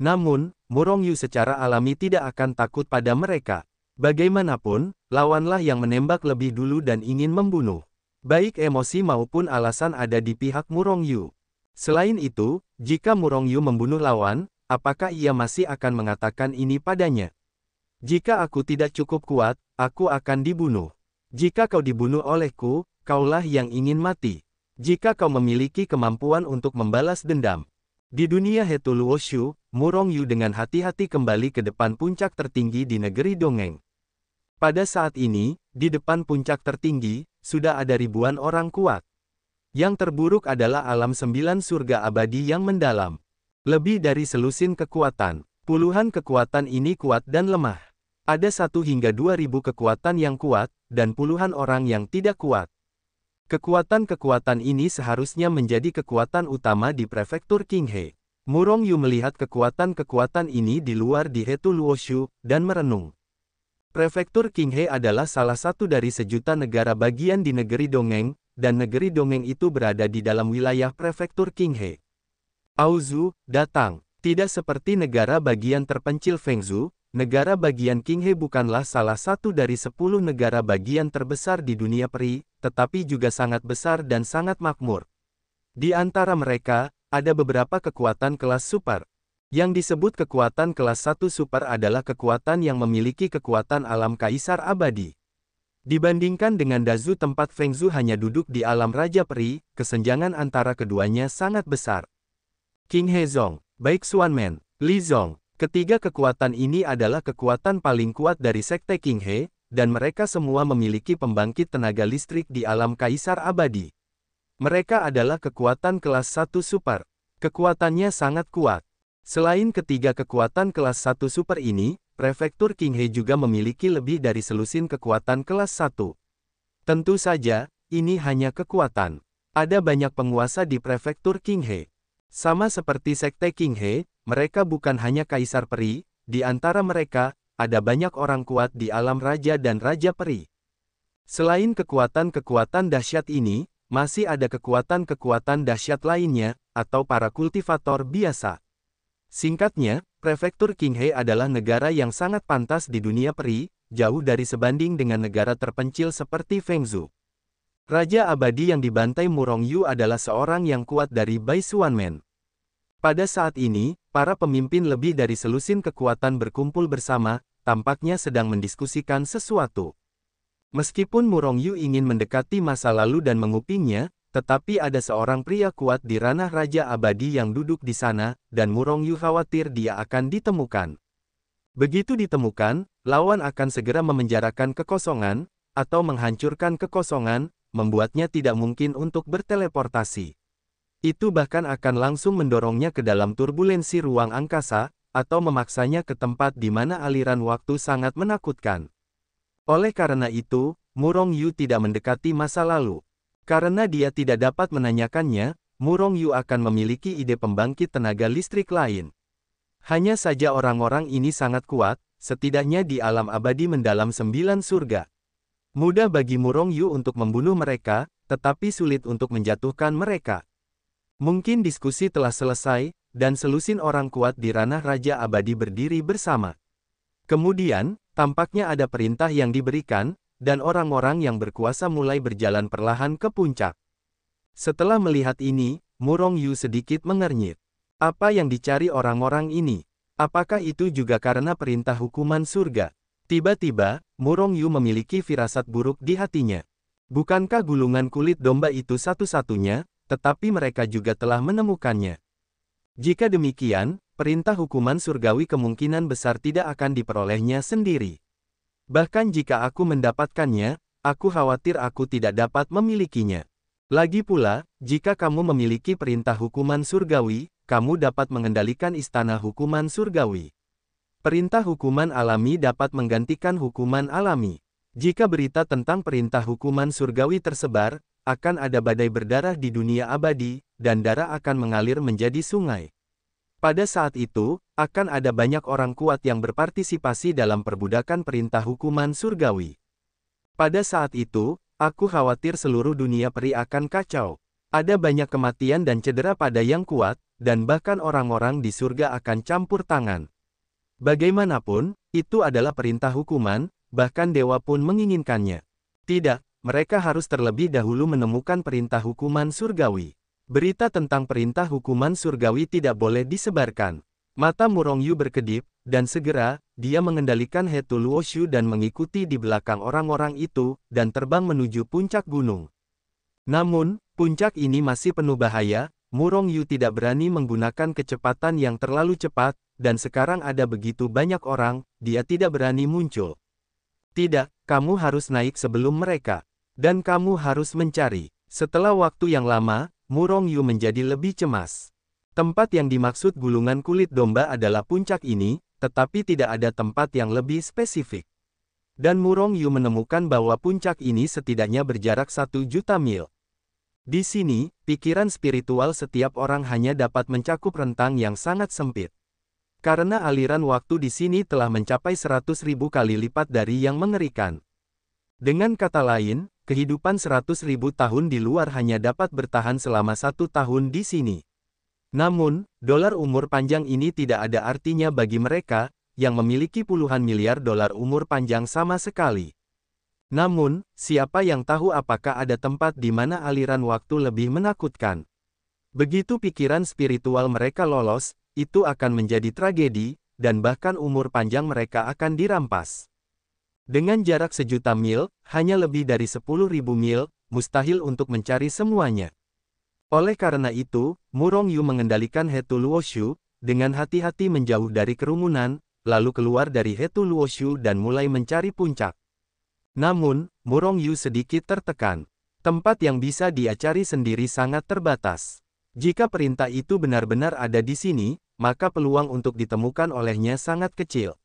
Namun, Murong Yu secara alami tidak akan takut pada mereka. Bagaimanapun, lawanlah yang menembak lebih dulu dan ingin membunuh. Baik emosi maupun alasan ada di pihak Murong Yu. Selain itu, jika Murong Yu membunuh lawan, apakah ia masih akan mengatakan ini padanya? Jika aku tidak cukup kuat, aku akan dibunuh. Jika kau dibunuh olehku, kaulah yang ingin mati. Jika kau memiliki kemampuan untuk membalas dendam. Di dunia Hetul Wushu, Murong Yu dengan hati-hati kembali ke depan puncak tertinggi di negeri Dongeng. Pada saat ini, di depan puncak tertinggi, sudah ada ribuan orang kuat. Yang terburuk adalah alam 9 surga abadi yang mendalam. Lebih dari selusin kekuatan. Puluhan kekuatan ini kuat dan lemah. Ada 1 hingga 2.000 kekuatan yang kuat, dan puluhan orang yang tidak kuat. Kekuatan-kekuatan ini seharusnya menjadi kekuatan utama di prefektur Qinghe. Murong Yu melihat kekuatan-kekuatan ini di luar di Hetu Luoshu, dan merenung. Prefektur Qinghe adalah salah satu dari sejuta negara bagian di negeri Dongeng, dan negeri Dongeng itu berada di dalam wilayah prefektur Qinghe. Aozu, datang. Tidak seperti negara bagian terpencil Fengzhou, negara bagian Qinghe bukanlah salah satu dari 10 negara bagian terbesar di dunia peri, tetapi juga sangat besar dan sangat makmur. Di antara mereka, ada beberapa kekuatan kelas super. Yang disebut kekuatan kelas 1 super adalah kekuatan yang memiliki kekuatan alam kaisar abadi. Dibandingkan dengan Dazu tempat Fengzhou hanya duduk di alam Raja Peri, kesenjangan antara keduanya sangat besar. Qinghe Zong, baik Xuanmen, Li Zong, ketiga kekuatan ini adalah kekuatan paling kuat dari Sekte Qinghe, dan mereka semua memiliki pembangkit tenaga listrik di alam kaisar abadi. Mereka adalah kekuatan kelas 1 super. Kekuatannya sangat kuat. Selain ketiga kekuatan kelas 1 super ini, prefektur Qinghe juga memiliki lebih dari selusin kekuatan kelas 1. Tentu saja, ini hanya kekuatan. Ada banyak penguasa di prefektur Qinghe. Sama seperti Sekte Qinghe, mereka bukan hanya kaisar peri, di antara mereka, ada banyak orang kuat di alam raja dan raja peri. Selain kekuatan-kekuatan dahsyat ini, masih ada kekuatan-kekuatan dahsyat lainnya, atau para kultivator biasa. Singkatnya, prefektur Qinghe adalah negara yang sangat pantas di dunia peri, jauh dari sebanding dengan negara terpencil seperti Fengzhou. Raja abadi yang dibantai Murong Yu adalah seorang yang kuat dari Bai Xuanmen. Pada saat ini, para pemimpin lebih dari selusin kekuatan berkumpul bersama, tampaknya sedang mendiskusikan sesuatu. Meskipun Murong Yu ingin mendekati masa lalu dan mengupingnya, tetapi ada seorang pria kuat di ranah Raja Abadi yang duduk di sana, dan Murong Yu khawatir dia akan ditemukan. Begitu ditemukan, lawan akan segera memenjarakan kekosongan, atau menghancurkan kekosongan, membuatnya tidak mungkin untuk berteleportasi. Itu bahkan akan langsung mendorongnya ke dalam turbulensi ruang angkasa, atau memaksanya ke tempat di mana aliran waktu sangat menakutkan. Oleh karena itu, Murong Yu tidak mendekati masa lalu. Karena dia tidak dapat menanyakannya, Murong Yu akan memiliki ide pembangkit tenaga listrik lain. Hanya saja orang-orang ini sangat kuat, setidaknya di alam abadi mendalam 9 surga. Mudah bagi Murong Yu untuk membunuh mereka, tetapi sulit untuk menjatuhkan mereka. Mungkin diskusi telah selesai, dan selusin orang kuat di ranah Raja Abadi berdiri bersama. Kemudian, tampaknya ada perintah yang diberikan, dan orang-orang yang berkuasa mulai berjalan perlahan ke puncak. Setelah melihat ini, Murong Yu sedikit mengernyit. Apa yang dicari orang-orang ini? Apakah itu juga karena perintah hukuman surga? Tiba-tiba, Murong Yu memiliki firasat buruk di hatinya. Bukankah gulungan kulit domba itu satu-satunya, tetapi mereka juga telah menemukannya. Jika demikian, perintah hukuman surgawi kemungkinan besar tidak akan diperolehnya sendiri. Bahkan jika aku mendapatkannya, aku khawatir aku tidak dapat memilikinya. Lagi pula, jika kamu memiliki perintah hukuman surgawi, kamu dapat mengendalikan istana hukuman surgawi. Perintah hukuman alami dapat menggantikan hukuman alami. Jika berita tentang perintah hukuman surgawi tersebar, akan ada badai berdarah di dunia abadi, dan darah akan mengalir menjadi sungai. Pada saat itu, akan ada banyak orang kuat yang berpartisipasi dalam perbudakan perintah hukuman surgawi. Pada saat itu, aku khawatir seluruh dunia peri akan kacau. Ada banyak kematian dan cedera pada yang kuat, dan bahkan orang-orang di surga akan campur tangan. Bagaimanapun, itu adalah perintah hukuman, bahkan dewa pun menginginkannya. Tidak, mereka harus terlebih dahulu menemukan perintah hukuman surgawi. Berita tentang perintah hukuman surgawi tidak boleh disebarkan. Mata Murong Yu berkedip, dan segera, dia mengendalikan Hetu Luoshu dan mengikuti di belakang orang-orang itu, dan terbang menuju puncak gunung. Namun, puncak ini masih penuh bahaya. Murong Yu tidak berani menggunakan kecepatan yang terlalu cepat, dan sekarang ada begitu banyak orang, dia tidak berani muncul. Tidak, kamu harus naik sebelum mereka. Dan kamu harus mencari. Setelah waktu yang lama, Murong Yu menjadi lebih cemas. Tempat yang dimaksud gulungan kulit domba adalah puncak ini, tetapi tidak ada tempat yang lebih spesifik. Dan Murong Yu menemukan bahwa puncak ini setidaknya berjarak 1 juta mil. Di sini, pikiran spiritual setiap orang hanya dapat mencakup rentang yang sangat sempit. Karena aliran waktu di sini telah mencapai 100.000 kali lipat dari yang mengerikan. Dengan kata lain, kehidupan 100.000 tahun di luar hanya dapat bertahan selama 1 tahun di sini. Namun, dolar umur panjang ini tidak ada artinya bagi mereka, yang memiliki puluhan miliar dolar umur panjang sama sekali. Namun, siapa yang tahu apakah ada tempat di mana aliran waktu lebih menakutkan? Begitu pikiran spiritual mereka lolos, itu akan menjadi tragedi, dan bahkan umur panjang mereka akan dirampas. Dengan jarak 1.000.000 mil, hanya lebih dari 10.000 mil, mustahil untuk mencari semuanya. Oleh karena itu, Murong Yu mengendalikan Hetu Luoshu, dengan hati-hati menjauh dari kerumunan, lalu keluar dari Hetu Luoshu dan mulai mencari puncak. Namun, Murong Yu sedikit tertekan. Tempat yang bisa dia cari sendiri sangat terbatas. Jika perintah itu benar-benar ada di sini, maka peluang untuk ditemukan olehnya sangat kecil.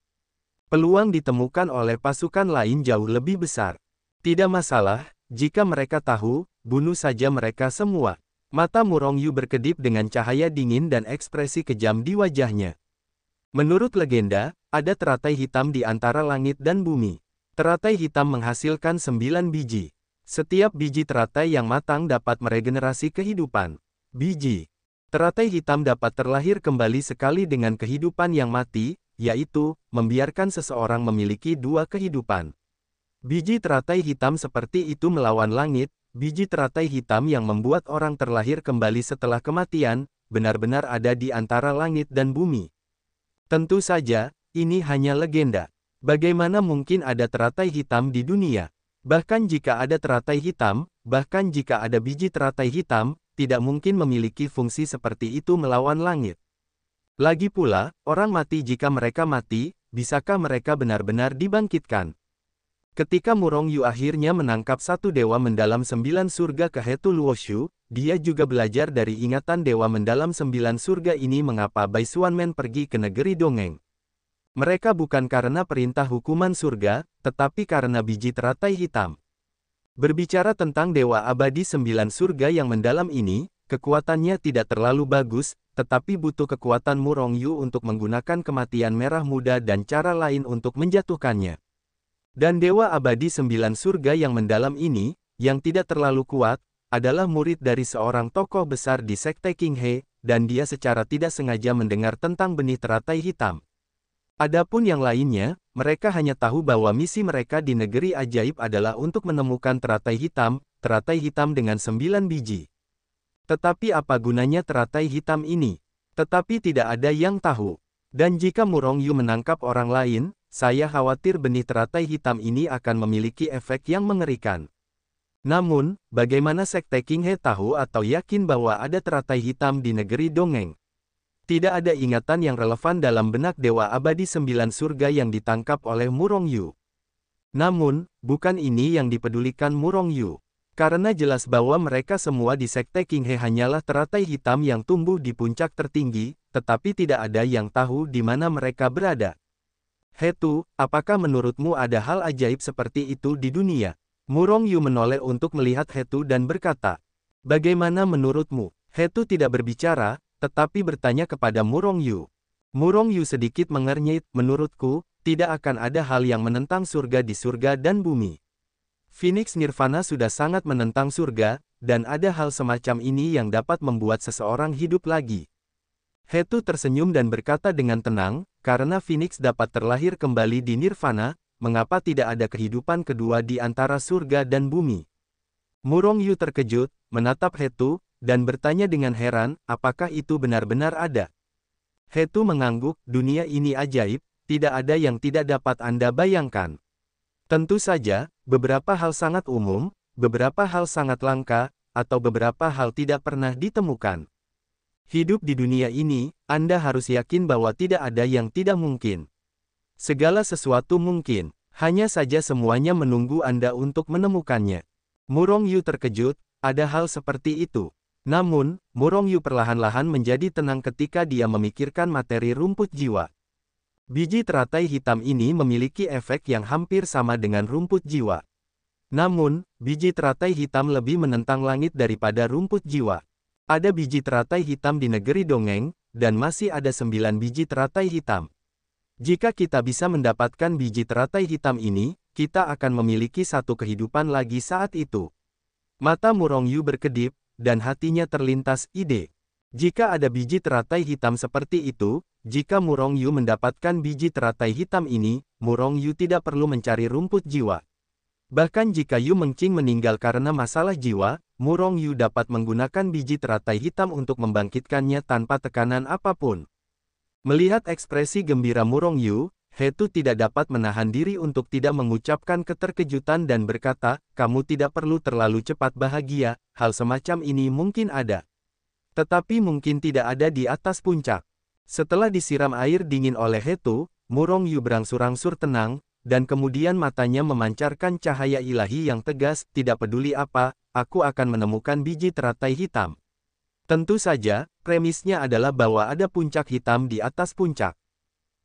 Peluang ditemukan oleh pasukan lain jauh lebih besar. Tidak masalah, jika mereka tahu, bunuh saja mereka semua. Mata Murong Yu berkedip dengan cahaya dingin dan ekspresi kejam di wajahnya. Menurut legenda, ada teratai hitam di antara langit dan bumi. Teratai hitam menghasilkan 9 biji. Setiap biji teratai yang matang dapat meregenerasi kehidupan. Biji teratai hitam dapat terlahir kembali sekali dengan kehidupan yang mati, yaitu, membiarkan seseorang memiliki 2 kehidupan. Biji teratai hitam seperti itu melawan langit, biji teratai hitam yang membuat orang terlahir kembali setelah kematian, benar-benar ada di antara langit dan bumi. Tentu saja, ini hanya legenda. Bagaimana mungkin ada teratai hitam di dunia? Bahkan jika ada teratai hitam, bahkan jika ada biji teratai hitam, tidak mungkin memiliki fungsi seperti itu melawan langit. Lagi pula, orang mati jika mereka mati, bisakah mereka benar-benar dibangkitkan? Ketika Murong Yu akhirnya menangkap satu dewa mendalam 9 surga ke Hetu Luoshu, dia juga belajar dari ingatan dewa mendalam 9 surga ini mengapa Bai Xuanmen pergi ke negeri dongeng. Mereka bukan karena perintah hukuman surga, tetapi karena biji teratai hitam. Berbicara tentang dewa abadi 9 surga yang mendalam ini, kekuatannya tidak terlalu bagus, tetapi butuh kekuatan Murong Yu untuk menggunakan kematian merah muda dan cara lain untuk menjatuhkannya. Dan dewa abadi 9 surga yang mendalam ini, yang tidak terlalu kuat, adalah murid dari seorang tokoh besar di Sekte King He, dan dia secara tidak sengaja mendengar tentang benih teratai hitam. Adapun yang lainnya, mereka hanya tahu bahwa misi mereka di negeri ajaib adalah untuk menemukan teratai hitam dengan 9 biji. Tetapi apa gunanya teratai hitam ini? Tetapi tidak ada yang tahu. Dan jika Murong Yu menangkap orang lain, saya khawatir benih teratai hitam ini akan memiliki efek yang mengerikan. Namun, bagaimana Sekte King He tahu atau yakin bahwa ada teratai hitam di negeri dongeng? Tidak ada ingatan yang relevan dalam benak dewa abadi 9 surga yang ditangkap oleh Murong Yu. Namun, bukan ini yang dipedulikan Murong Yu. Karena jelas bahwa mereka semua di Sekte King He hanyalah teratai hitam yang tumbuh di puncak tertinggi, tetapi tidak ada yang tahu di mana mereka berada. Hetu, apakah menurutmu ada hal ajaib seperti itu di dunia? Murong Yu menoleh untuk melihat Hetu dan berkata, bagaimana menurutmu? Hetu tidak berbicara, tetapi bertanya kepada Murong Yu. Murong Yu sedikit mengernyit, menurutku, tidak akan ada hal yang menentang surga di surga dan bumi. Phoenix Nirvana sudah sangat menentang surga, dan ada hal semacam ini yang dapat membuat seseorang hidup lagi. Hetu tersenyum dan berkata dengan tenang, karena Phoenix dapat terlahir kembali di Nirvana, mengapa tidak ada kehidupan kedua di antara surga dan bumi? Murong Yu terkejut, menatap Hetu, dan bertanya dengan heran, apakah itu benar-benar ada? Hetu mengangguk, dunia ini ajaib, tidak ada yang tidak dapat Anda bayangkan. Tentu saja, beberapa hal sangat umum, beberapa hal sangat langka, atau beberapa hal tidak pernah ditemukan. Hidup di dunia ini, Anda harus yakin bahwa tidak ada yang tidak mungkin. Segala sesuatu mungkin, hanya saja semuanya menunggu Anda untuk menemukannya. Murong Yu terkejut, ada hal seperti itu. Namun, Murong Yu perlahan-lahan menjadi tenang ketika dia memikirkan materi rumput jiwa. Biji teratai hitam ini memiliki efek yang hampir sama dengan rumput jiwa. Namun, biji teratai hitam lebih menentang langit daripada rumput jiwa. Ada biji teratai hitam di negeri dongeng, dan masih ada 9 biji teratai hitam. Jika kita bisa mendapatkan biji teratai hitam ini, kita akan memiliki satu kehidupan lagi saat itu. Mata Murong Yu berkedip, dan hatinya terlintas ide. Jika ada biji teratai hitam seperti itu, jika Murong Yu mendapatkan biji teratai hitam ini, Murong Yu tidak perlu mencari rumput jiwa. Bahkan jika Yu Mengqing meninggal karena masalah jiwa, Murong Yu dapat menggunakan biji teratai hitam untuk membangkitkannya tanpa tekanan apapun. Melihat ekspresi gembira Murong Yu, He Tu tidak dapat menahan diri untuk tidak mengucapkan keterkejutan dan berkata, "Kamu tidak perlu terlalu cepat bahagia, hal semacam ini mungkin ada. Tetapi mungkin tidak ada di atas puncak." Setelah disiram air dingin oleh He Tu, Murong Yu berangsur-angsur tenang, dan kemudian matanya memancarkan cahaya ilahi yang tegas, "Tidak peduli apa, aku akan menemukan biji teratai hitam." Tentu saja, premisnya adalah bahwa ada puncak hitam di atas puncak.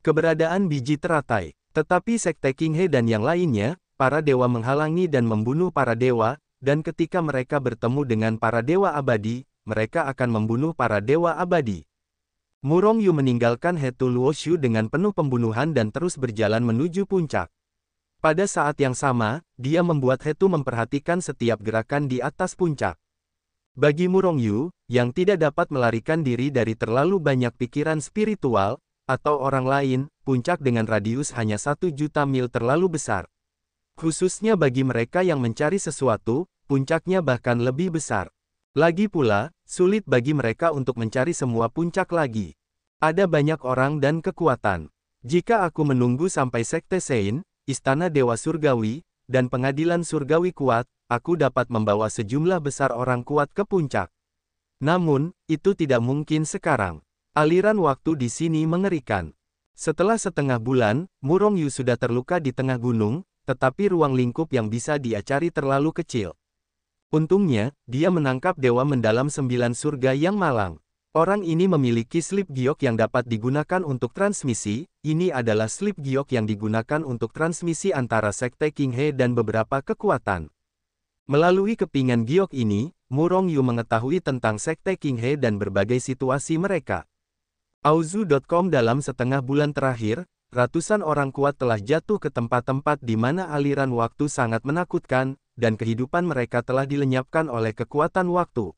Keberadaan biji teratai. Tetapi Sekte King He dan yang lainnya, para dewa menghalangi dan membunuh para dewa, dan ketika mereka bertemu dengan para dewa abadi, mereka akan membunuh para dewa abadi. Murong Yu meninggalkan He Tu Luoshu dengan penuh pembunuhan dan terus berjalan menuju puncak. Pada saat yang sama, dia membuat He Tu memperhatikan setiap gerakan di atas puncak. Bagi Murong Yu, yang tidak dapat melarikan diri dari terlalu banyak pikiran spiritual, atau orang lain, puncak dengan radius hanya 1 juta mil terlalu besar. Khususnya bagi mereka yang mencari sesuatu, puncaknya bahkan lebih besar. Lagi pula, sulit bagi mereka untuk mencari semua puncak lagi. Ada banyak orang dan kekuatan. Jika aku menunggu sampai Sekte Sein, Istana Dewa Surgawi, dan Pengadilan Surgawi kuat, aku dapat membawa sejumlah besar orang kuat ke puncak. Namun, itu tidak mungkin sekarang. Aliran waktu di sini mengerikan. Setelah setengah bulan, Murong Yu sudah terluka di tengah gunung, tetapi ruang lingkup yang bisa dia cari terlalu kecil. Untungnya, dia menangkap dewa mendalam 9 surga yang malang. Orang ini memiliki slip giok yang dapat digunakan untuk transmisi. Ini adalah slip giok yang digunakan untuk transmisi antara Sekte King He dan beberapa kekuatan. Melalui kepingan giok ini, Murong Yu mengetahui tentang Sekte King He dan berbagai situasi mereka. Auzu.com dalam setengah bulan terakhir, ratusan orang kuat telah jatuh ke tempat-tempat di mana aliran waktu sangat menakutkan, dan kehidupan mereka telah dilenyapkan oleh kekuatan waktu.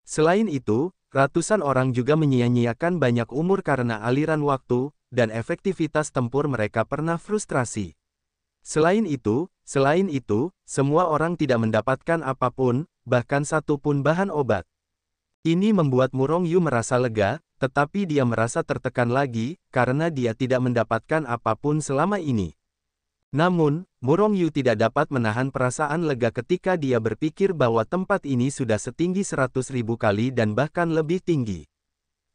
Selain itu, ratusan orang juga menyia-nyiakan banyak umur karena aliran waktu, dan efektivitas tempur mereka pernah frustrasi. Selain itu, semua orang tidak mendapatkan apapun, bahkan satu pun bahan obat. Ini membuat Murong Yu merasa lega, tetapi dia merasa tertekan lagi, karena dia tidak mendapatkan apapun selama ini. Namun, Murong Yu tidak dapat menahan perasaan lega ketika dia berpikir bahwa tempat ini sudah setinggi 100.000 kali dan bahkan lebih tinggi.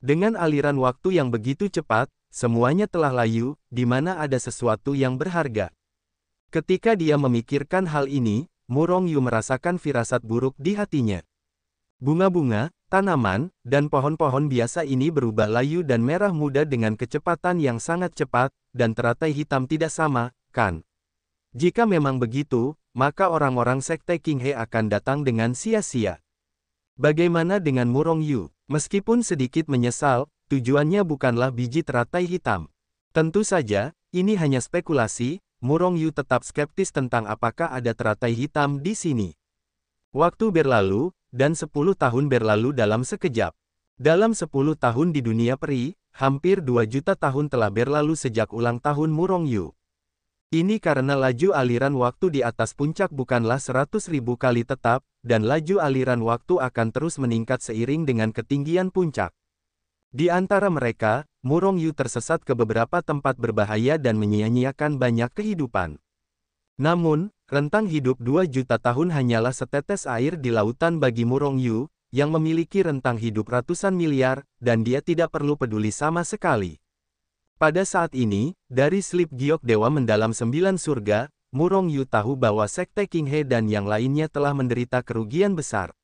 Dengan aliran waktu yang begitu cepat, semuanya telah layu, di mana ada sesuatu yang berharga. Ketika dia memikirkan hal ini, Murong Yu merasakan firasat buruk di hatinya. Bunga-bunga, tanaman, dan pohon-pohon biasa ini berubah layu dan merah muda dengan kecepatan yang sangat cepat, dan teratai hitam tidak sama, kan? Jika memang begitu, maka orang-orang Sekte King He akan datang dengan sia-sia. Bagaimana dengan Murong Yu? Meskipun sedikit menyesal, tujuannya bukanlah biji teratai hitam. Tentu saja, ini hanya spekulasi. Murong Yu tetap skeptis tentang apakah ada teratai hitam di sini. Waktu berlalu, dan 10 tahun berlalu dalam sekejap. Dalam 10 tahun di dunia peri, hampir 2 juta tahun telah berlalu sejak ulang tahun Murong Yu. Ini karena laju aliran waktu di atas puncak bukanlah 100.000 kali tetap, dan laju aliran waktu akan terus meningkat seiring dengan ketinggian puncak. Di antara mereka, Murong Yu tersesat ke beberapa tempat berbahaya dan menyia-nyiakan banyak kehidupan. Namun, rentang hidup 2 juta tahun hanyalah setetes air di lautan bagi Murong Yu, yang memiliki rentang hidup ratusan miliar, dan dia tidak perlu peduli sama sekali. Pada saat ini, dari slip giok dewa mendalam 9 surga, Murong Yu tahu bahwa Sekte King He dan yang lainnya telah menderita kerugian besar.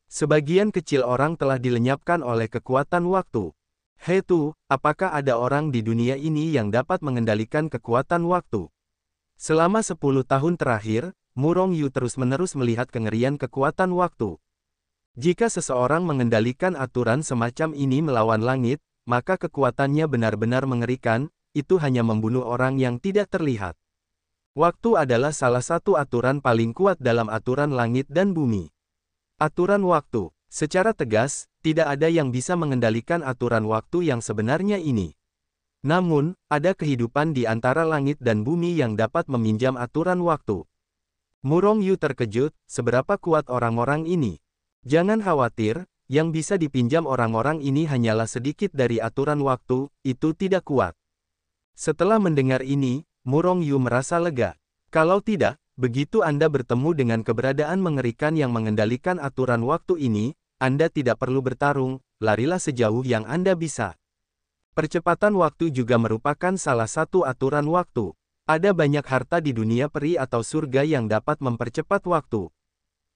Sebagian kecil orang telah dilenyapkan oleh kekuatan waktu. He Tu, apakah ada orang di dunia ini yang dapat mengendalikan kekuatan waktu? Selama 10 tahun terakhir, Murong Yu terus-menerus melihat kengerian kekuatan waktu. Jika seseorang mengendalikan aturan semacam ini melawan langit, maka kekuatannya benar-benar mengerikan, itu hanya membunuh orang yang tidak terlihat. Waktu adalah salah satu aturan paling kuat dalam aturan langit dan bumi. Aturan waktu, secara tegas, tidak ada yang bisa mengendalikan aturan waktu yang sebenarnya ini. Namun, ada kehidupan di antara langit dan bumi yang dapat meminjam aturan waktu. Murong Yu terkejut, seberapa kuat orang-orang ini. Jangan khawatir, yang bisa dipinjam orang-orang ini hanyalah sedikit dari aturan waktu, itu tidak kuat. Setelah mendengar ini, Murong Yu merasa lega. Kalau tidak, begitu Anda bertemu dengan keberadaan mengerikan yang mengendalikan aturan waktu ini, Anda tidak perlu bertarung, larilah sejauh yang Anda bisa. Percepatan waktu juga merupakan salah satu aturan waktu. Ada banyak harta di dunia peri atau surga yang dapat mempercepat waktu.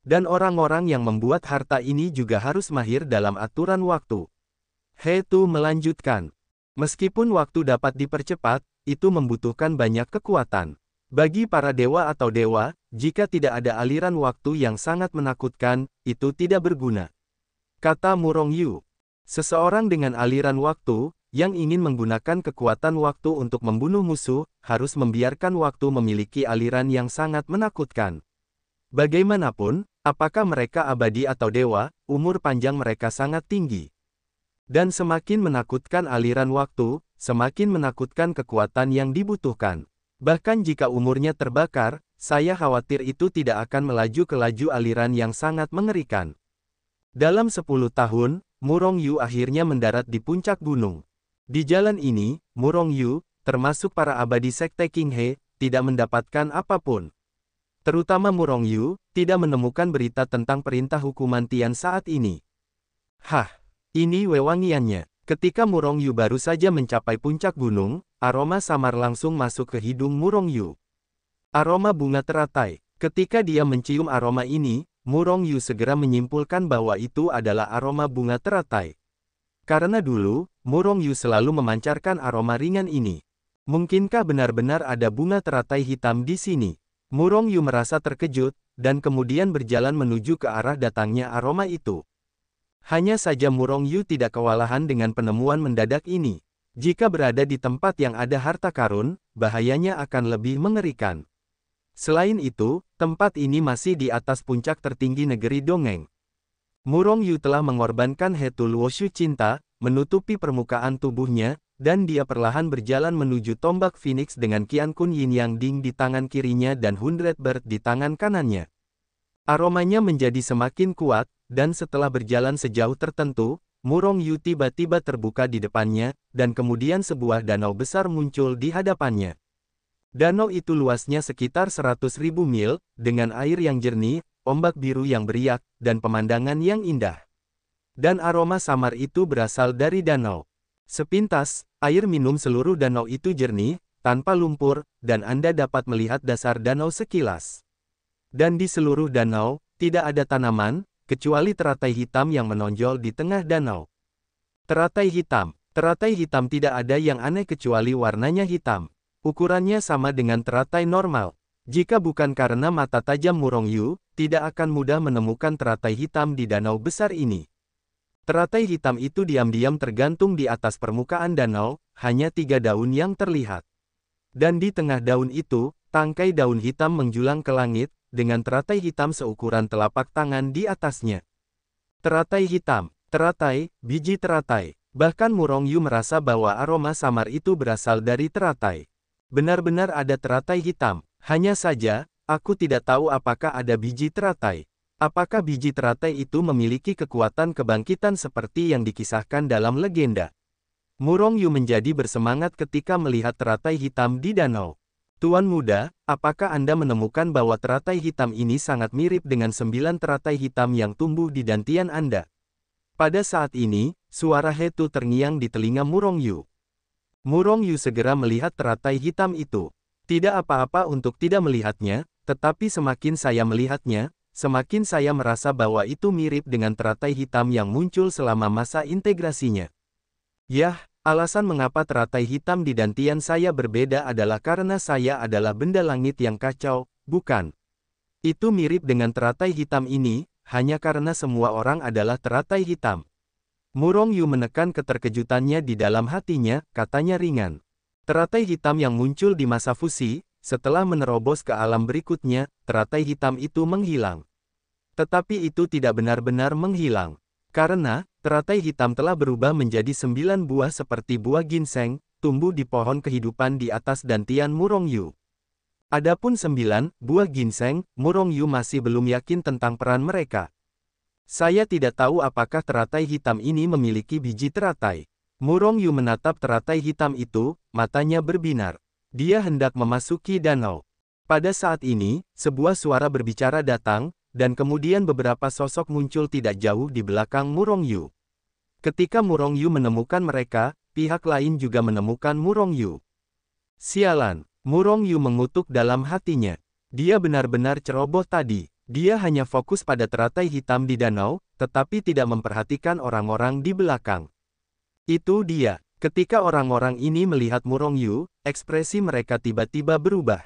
Dan orang-orang yang membuat harta ini juga harus mahir dalam aturan waktu. He Tu melanjutkan. Meskipun waktu dapat dipercepat, itu membutuhkan banyak kekuatan. Bagi para dewa atau dewa, jika tidak ada aliran waktu yang sangat menakutkan, itu tidak berguna. Kata Murong Yu. Seseorang dengan aliran waktu, yang ingin menggunakan kekuatan waktu untuk membunuh musuh, harus membiarkan waktu memiliki aliran yang sangat menakutkan. Bagaimanapun, apakah mereka abadi atau dewa, umur panjang mereka sangat tinggi. Dan semakin menakutkan aliran waktu, semakin menakutkan kekuatan yang dibutuhkan. Bahkan jika umurnya terbakar, saya khawatir itu tidak akan melaju ke laju aliran yang sangat mengerikan. Dalam 10 tahun, Murong Yu akhirnya mendarat di puncak gunung. Di jalan ini, Murong Yu, termasuk para abadi sekte King He, tidak mendapatkan apapun. Terutama Murong Yu, tidak menemukan berita tentang perintah hukuman Tian saat ini. Hah, ini wewangiannya. Ketika Murong Yu baru saja mencapai puncak gunung, aroma samar langsung masuk ke hidung Murong Yu. Aroma bunga teratai. Ketika dia mencium aroma ini, Murong Yu segera menyimpulkan bahwa itu adalah aroma bunga teratai. Karena dulu, Murong Yu selalu memancarkan aroma ringan ini. Mungkinkah benar-benar ada bunga teratai hitam di sini? Murong Yu merasa terkejut, dan kemudian berjalan menuju ke arah datangnya aroma itu. Hanya saja Murong Yu tidak kewalahan dengan penemuan mendadak ini. Jika berada di tempat yang ada harta karun, bahayanya akan lebih mengerikan. Selain itu, tempat ini masih di atas puncak tertinggi negeri dongeng. Murong Yu telah mengorbankan Hetu Luoshu cinta, menutupi permukaan tubuhnya, dan dia perlahan berjalan menuju tombak Phoenix dengan Qian Kun Yin Yang Ding di tangan kirinya dan Hundred Bird di tangan kanannya. Aromanya menjadi semakin kuat, dan setelah berjalan sejauh tertentu, Murong Yu tiba-tiba terbuka di depannya, dan kemudian sebuah danau besar muncul di hadapannya. Danau itu luasnya sekitar 100.000 mil, dengan air yang jernih, ombak biru yang beriak, dan pemandangan yang indah. Dan aroma samar itu berasal dari danau. Sepintas, air minum seluruh danau itu jernih, tanpa lumpur, dan Anda dapat melihat dasar danau sekilas. Dan di seluruh danau, tidak ada tanaman, kecuali teratai hitam yang menonjol di tengah danau. Teratai hitam tidak ada yang aneh kecuali warnanya hitam. Ukurannya sama dengan teratai normal. Jika bukan karena mata tajam Murong Yu, tidak akan mudah menemukan teratai hitam di danau besar ini. Teratai hitam itu diam-diam tergantung di atas permukaan danau, hanya 3 daun yang terlihat. Dan di tengah daun itu, tangkai daun hitam menjulang ke langit, dengan teratai hitam seukuran telapak tangan di atasnya. Teratai hitam, teratai, biji teratai. Bahkan Murong Yu merasa bahwa aroma samar itu berasal dari teratai. Benar-benar ada teratai hitam. Hanya saja, aku tidak tahu apakah ada biji teratai. Apakah biji teratai itu memiliki kekuatan kebangkitan seperti yang dikisahkan dalam legenda? Murong Yu menjadi bersemangat ketika melihat teratai hitam di danau. Tuan muda, apakah Anda menemukan bahwa teratai hitam ini sangat mirip dengan 9 teratai hitam yang tumbuh di dantian Anda? Pada saat ini, suara Hetu terngiang di telinga Murong Yu. Murong Yu segera melihat teratai hitam itu. Tidak apa-apa untuk tidak melihatnya, tetapi semakin saya melihatnya, semakin saya merasa bahwa itu mirip dengan teratai hitam yang muncul selama masa integrasinya. Yah, alasan mengapa teratai hitam di dantian saya berbeda adalah karena saya adalah benda langit yang kacau, bukan? Itu mirip dengan teratai hitam ini, hanya karena semua orang adalah teratai hitam. Murong Yu menekan keterkejutannya di dalam hatinya, katanya ringan. Teratai hitam yang muncul di masa fusi, setelah menerobos ke alam berikutnya, teratai hitam itu menghilang. Tetapi itu tidak benar-benar menghilang. Karena, teratai hitam telah berubah menjadi 9 buah seperti buah ginseng, tumbuh di pohon kehidupan di atas dantian Murong Yu. Adapun 9 buah ginseng, Murong Yu masih belum yakin tentang peran mereka. Saya tidak tahu apakah teratai hitam ini memiliki biji teratai. Murong Yu menatap teratai hitam itu, matanya berbinar. Dia hendak memasuki danau. Pada saat ini, sebuah suara berbicara datang, dan kemudian beberapa sosok muncul tidak jauh di belakang Murong Yu. Ketika Murong Yu menemukan mereka, pihak lain juga menemukan Murong Yu. Sialan, Murong Yu mengutuk dalam hatinya. Dia benar-benar ceroboh tadi. Dia hanya fokus pada teratai hitam di danau, tetapi tidak memperhatikan orang-orang di belakang. Itu dia. Ketika orang-orang ini melihat Murong Yu, ekspresi mereka tiba-tiba berubah.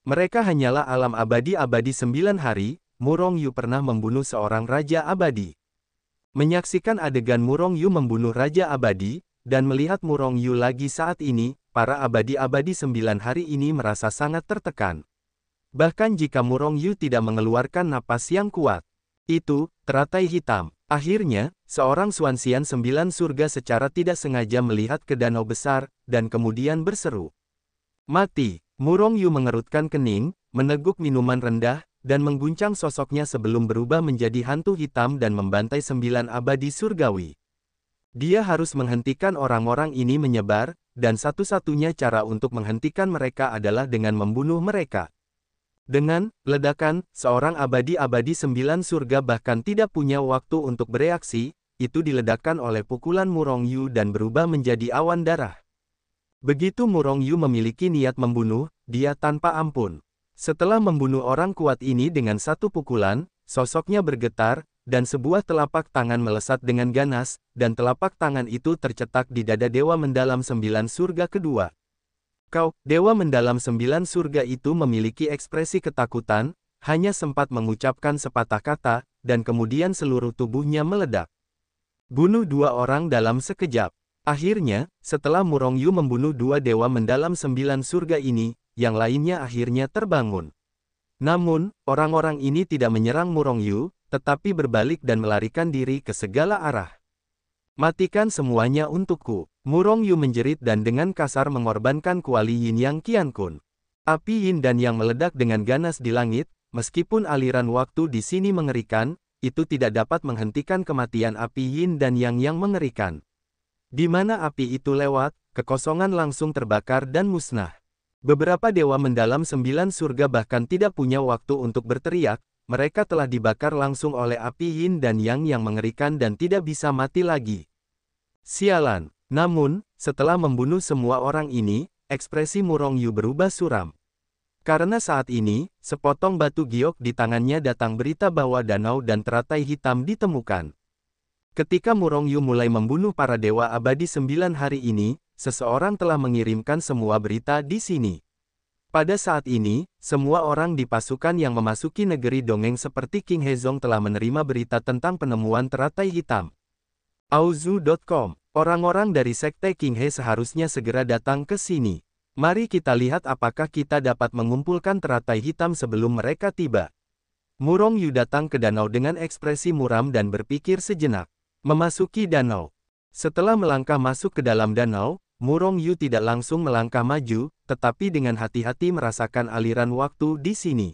Mereka hanyalah alam abadi-abadi 9 hari, Murong Yu pernah membunuh seorang raja abadi. Menyaksikan adegan Murong Yu membunuh raja abadi, dan melihat Murong Yu lagi saat ini, para abadi-abadi 9 hari ini merasa sangat tertekan. Bahkan jika Murong Yu tidak mengeluarkan napas yang kuat. Itu, teratai hitam. Akhirnya, seorang Xuanxian 9 surga secara tidak sengaja melihat ke danau besar, dan kemudian berseru. Mati! Murong Yu mengerutkan kening, meneguk minuman rendah, dan mengguncang sosoknya sebelum berubah menjadi hantu hitam dan membantai 9 abadi surgawi. Dia harus menghentikan orang-orang ini menyebar, dan satu-satunya cara untuk menghentikan mereka adalah dengan membunuh mereka. Dengan ledakan, seorang abadi-abadi 9 surga bahkan tidak punya waktu untuk bereaksi, itu diledakkan oleh pukulan Murong Yu dan berubah menjadi awan darah. Begitu Murong Yu memiliki niat membunuh, dia tanpa ampun. Setelah membunuh orang kuat ini dengan satu pukulan, sosoknya bergetar, dan sebuah telapak tangan melesat dengan ganas, dan telapak tangan itu tercetak di dada Dewa Mendalam 9 surga kedua. Kau, Dewa Mendalam 9 surga itu memiliki ekspresi ketakutan, hanya sempat mengucapkan sepatah kata, dan kemudian seluruh tubuhnya meledak. Bunuh 2 orang dalam sekejap. Akhirnya, setelah Murong Yu membunuh 2 Dewa Mendalam 9 surga ini, yang lainnya akhirnya terbangun. Namun, orang-orang ini tidak menyerang Murong Yu, tetapi berbalik dan melarikan diri ke segala arah. Matikan semuanya untukku. Murong Yu menjerit dan dengan kasar mengorbankan kuali Yin Yang Qiankun. Api Yin dan Yang meledak dengan ganas di langit, meskipun aliran waktu di sini mengerikan, itu tidak dapat menghentikan kematian api Yin dan Yang mengerikan. Di mana api itu lewat, kekosongan langsung terbakar dan musnah. Beberapa dewa mendalam 9 surga bahkan tidak punya waktu untuk berteriak, mereka telah dibakar langsung oleh api Yin dan Yang mengerikan dan tidak bisa mati lagi. Sialan. Namun, setelah membunuh semua orang ini, ekspresi Murong Yu berubah suram. Karena saat ini, sepotong batu giok di tangannya datang berita bahwa danau dan teratai hitam ditemukan. Ketika Murong Yu mulai membunuh para dewa abadi 9 hari ini, seseorang telah mengirimkan semua berita di sini. Pada saat ini, semua orang di pasukan yang memasuki negeri dongeng seperti King Hezong telah menerima berita tentang penemuan teratai hitam. Auzu.com. Orang-orang dari Sekte King He seharusnya segera datang ke sini. Mari kita lihat apakah kita dapat mengumpulkan teratai hitam sebelum mereka tiba. Murong Yu datang ke danau dengan ekspresi muram dan berpikir sejenak. Memasuki danau. Setelah melangkah masuk ke dalam danau, Murong Yu tidak langsung melangkah maju, tetapi dengan hati-hati merasakan aliran waktu di sini.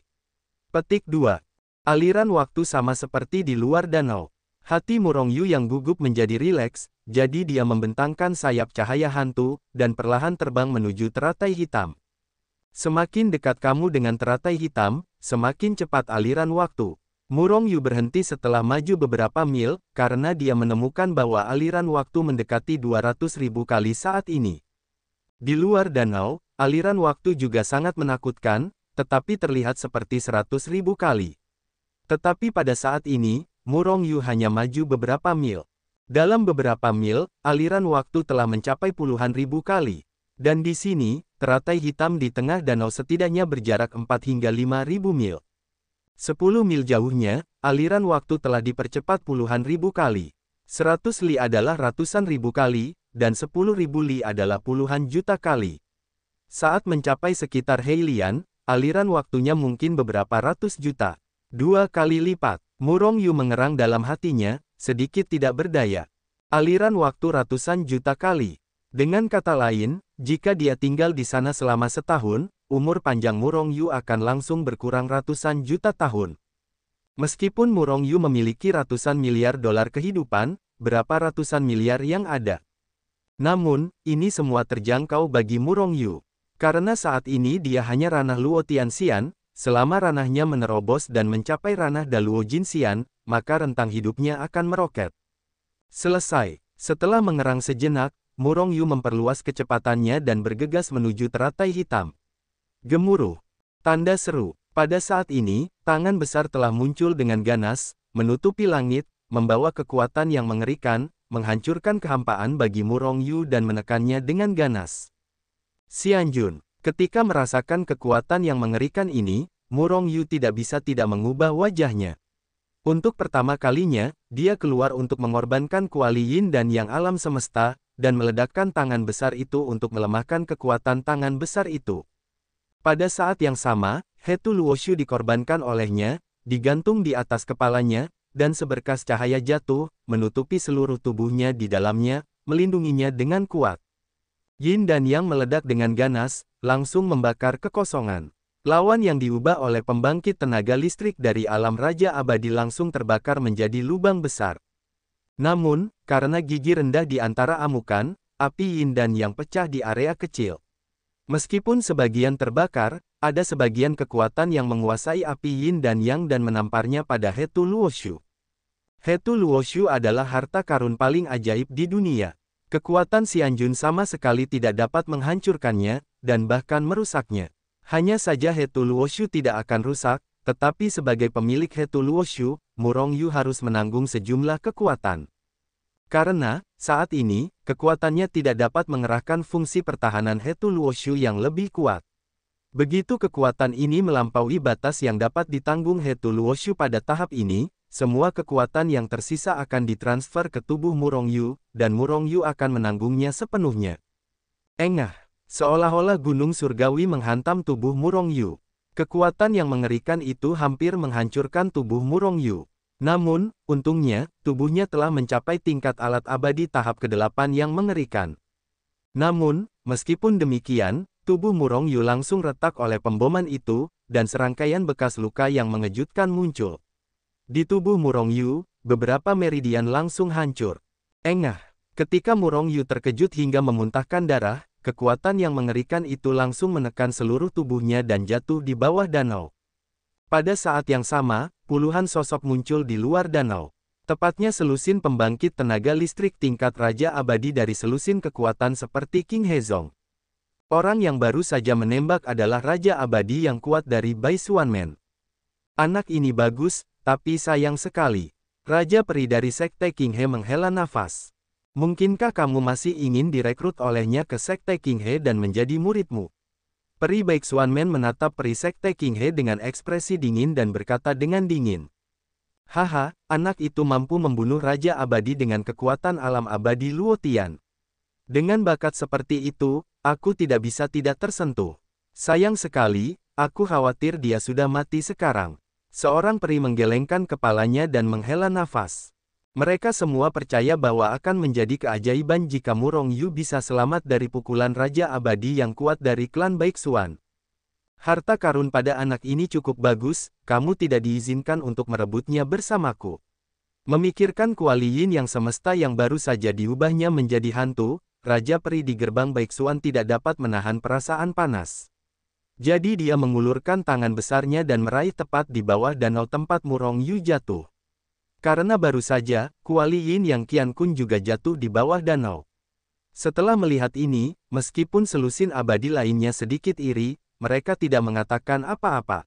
Petik 2. Aliran waktu sama seperti di luar danau. Hati Murong Yu yang gugup menjadi rileks, jadi dia membentangkan sayap cahaya hantu, dan perlahan terbang menuju teratai hitam. Semakin dekat kamu dengan teratai hitam, semakin cepat aliran waktu. Murong Yu berhenti setelah maju beberapa mil, karena dia menemukan bahwa aliran waktu mendekati 200.000 kali saat ini. Di luar danau, aliran waktu juga sangat menakutkan, tetapi terlihat seperti 100.000 kali. Tetapi pada saat ini, Murong Yu hanya maju beberapa mil. Dalam beberapa mil, aliran waktu telah mencapai puluhan ribu kali. Dan di sini, teratai hitam di tengah danau setidaknya berjarak 4 hingga 5.000 mil. 10 mil jauhnya, aliran waktu telah dipercepat puluhan ribu kali. 100 li adalah ratusan ribu kali, dan 10.000 li adalah puluhan juta kali. Saat mencapai sekitar Heilian, aliran waktunya mungkin beberapa ratus juta. 2 kali lipat. Murong Yu mengerang dalam hatinya, sedikit tidak berdaya. Aliran waktu ratusan juta kali. Dengan kata lain, jika dia tinggal di sana selama setahun, umur panjang Murong Yu akan langsung berkurang ratusan juta tahun. Meskipun Murong Yu memiliki ratusan miliar dolar kehidupan, berapa ratusan miliar yang ada? Namun, ini semua terjangkau bagi Murong Yu. Karena saat ini dia hanya ranah Luo Tianxian, selama ranahnya menerobos dan mencapai ranah Daluo Jinxian, maka rentang hidupnya akan meroket. Selesai. Setelah mengerang sejenak, Murong Yu memperluas kecepatannya dan bergegas menuju teratai hitam. Gemuruh. Tanda seru. Pada saat ini, tangan besar telah muncul dengan ganas, menutupi langit, membawa kekuatan yang mengerikan, menghancurkan kehampaan bagi Murong Yu dan menekannya dengan ganas. Xianjun. Ketika merasakan kekuatan yang mengerikan ini, Murong Yu tidak bisa tidak mengubah wajahnya. Untuk pertama kalinya, dia keluar untuk mengorbankan kuali yin dan yang alam semesta, dan meledakkan tangan besar itu untuk melemahkan kekuatan tangan besar itu. Pada saat yang sama, Hetu Luoshu dikorbankan olehnya, digantung di atas kepalanya, dan seberkas cahaya jatuh, menutupi seluruh tubuhnya di dalamnya, melindunginya dengan kuat. Yin dan Yang meledak dengan ganas, langsung membakar kekosongan. Lawan yang diubah oleh pembangkit tenaga listrik dari alam Raja Abadi langsung terbakar menjadi lubang besar. Namun, karena gigi rendah di antara amukan, api Yin dan Yang pecah di area kecil. Meskipun sebagian terbakar, ada sebagian kekuatan yang menguasai api Yin dan Yang dan menamparnya pada Hetu Luoshu. Hetu Luoshu adalah harta karun paling ajaib di dunia. Kekuatan Xianjun sama sekali tidak dapat menghancurkannya, dan bahkan merusaknya. Hanya saja Hetu Luoshu tidak akan rusak, tetapi sebagai pemilik Hetu Luoshu, Murong Yu harus menanggung sejumlah kekuatan. Karena, saat ini, kekuatannya tidak dapat mengerahkan fungsi pertahanan Hetu Luoshu yang lebih kuat. Begitu kekuatan ini melampaui batas yang dapat ditanggung Hetu Luoshu pada tahap ini, semua kekuatan yang tersisa akan ditransfer ke tubuh Murong Yu, dan Murong Yu akan menanggungnya sepenuhnya. Engah, seolah-olah gunung surgawi menghantam tubuh Murong Yu. Kekuatan yang mengerikan itu hampir menghancurkan tubuh Murong Yu. Namun, untungnya, tubuhnya telah mencapai tingkat alat abadi tahap ke-8 yang mengerikan. Namun, meskipun demikian, tubuh Murong Yu langsung retak oleh pemboman itu, dan serangkaian bekas luka yang mengejutkan muncul. Di tubuh Murong Yu, beberapa meridian langsung hancur. Engah, ketika Murong Yu terkejut hingga memuntahkan darah, kekuatan yang mengerikan itu langsung menekan seluruh tubuhnya dan jatuh di bawah danau. Pada saat yang sama, puluhan sosok muncul di luar danau. Tepatnya selusin pembangkit tenaga listrik tingkat Raja Abadi dari selusin kekuatan seperti King Hezong. Orang yang baru saja menembak adalah Raja Abadi yang kuat dari Bai Xuanmen. Anak ini bagus, tapi sayang sekali. Raja Peri dari Sekte King He menghela nafas. Mungkinkah kamu masih ingin direkrut olehnya ke Sekte King He dan menjadi muridmu? Peri Bai Xuanmen menatap Peri Sekte King He dengan ekspresi dingin dan berkata dengan dingin. Haha, anak itu mampu membunuh Raja Abadi dengan kekuatan alam abadi Luo Tian. Dengan bakat seperti itu, aku tidak bisa tidak tersentuh. Sayang sekali, aku khawatir dia sudah mati sekarang. Seorang peri menggelengkan kepalanya dan menghela nafas. Mereka semua percaya bahwa akan menjadi keajaiban jika Murong Yu bisa selamat dari pukulan Raja Abadi yang kuat dari klan Baixuan. Harta karun pada anak ini cukup bagus, kamu tidak diizinkan untuk merebutnya bersamaku. Memikirkan kuali yin yang semesta yang baru saja diubahnya menjadi hantu, Raja Peri di gerbang Baixuan tidak dapat menahan perasaan panas. Jadi dia mengulurkan tangan besarnya dan meraih tepat di bawah danau tempat Murong Yu jatuh. Karena baru saja, kuali yin yang Qian Kun juga jatuh di bawah danau. Setelah melihat ini, meskipun selusin abadi lainnya sedikit iri, mereka tidak mengatakan apa-apa.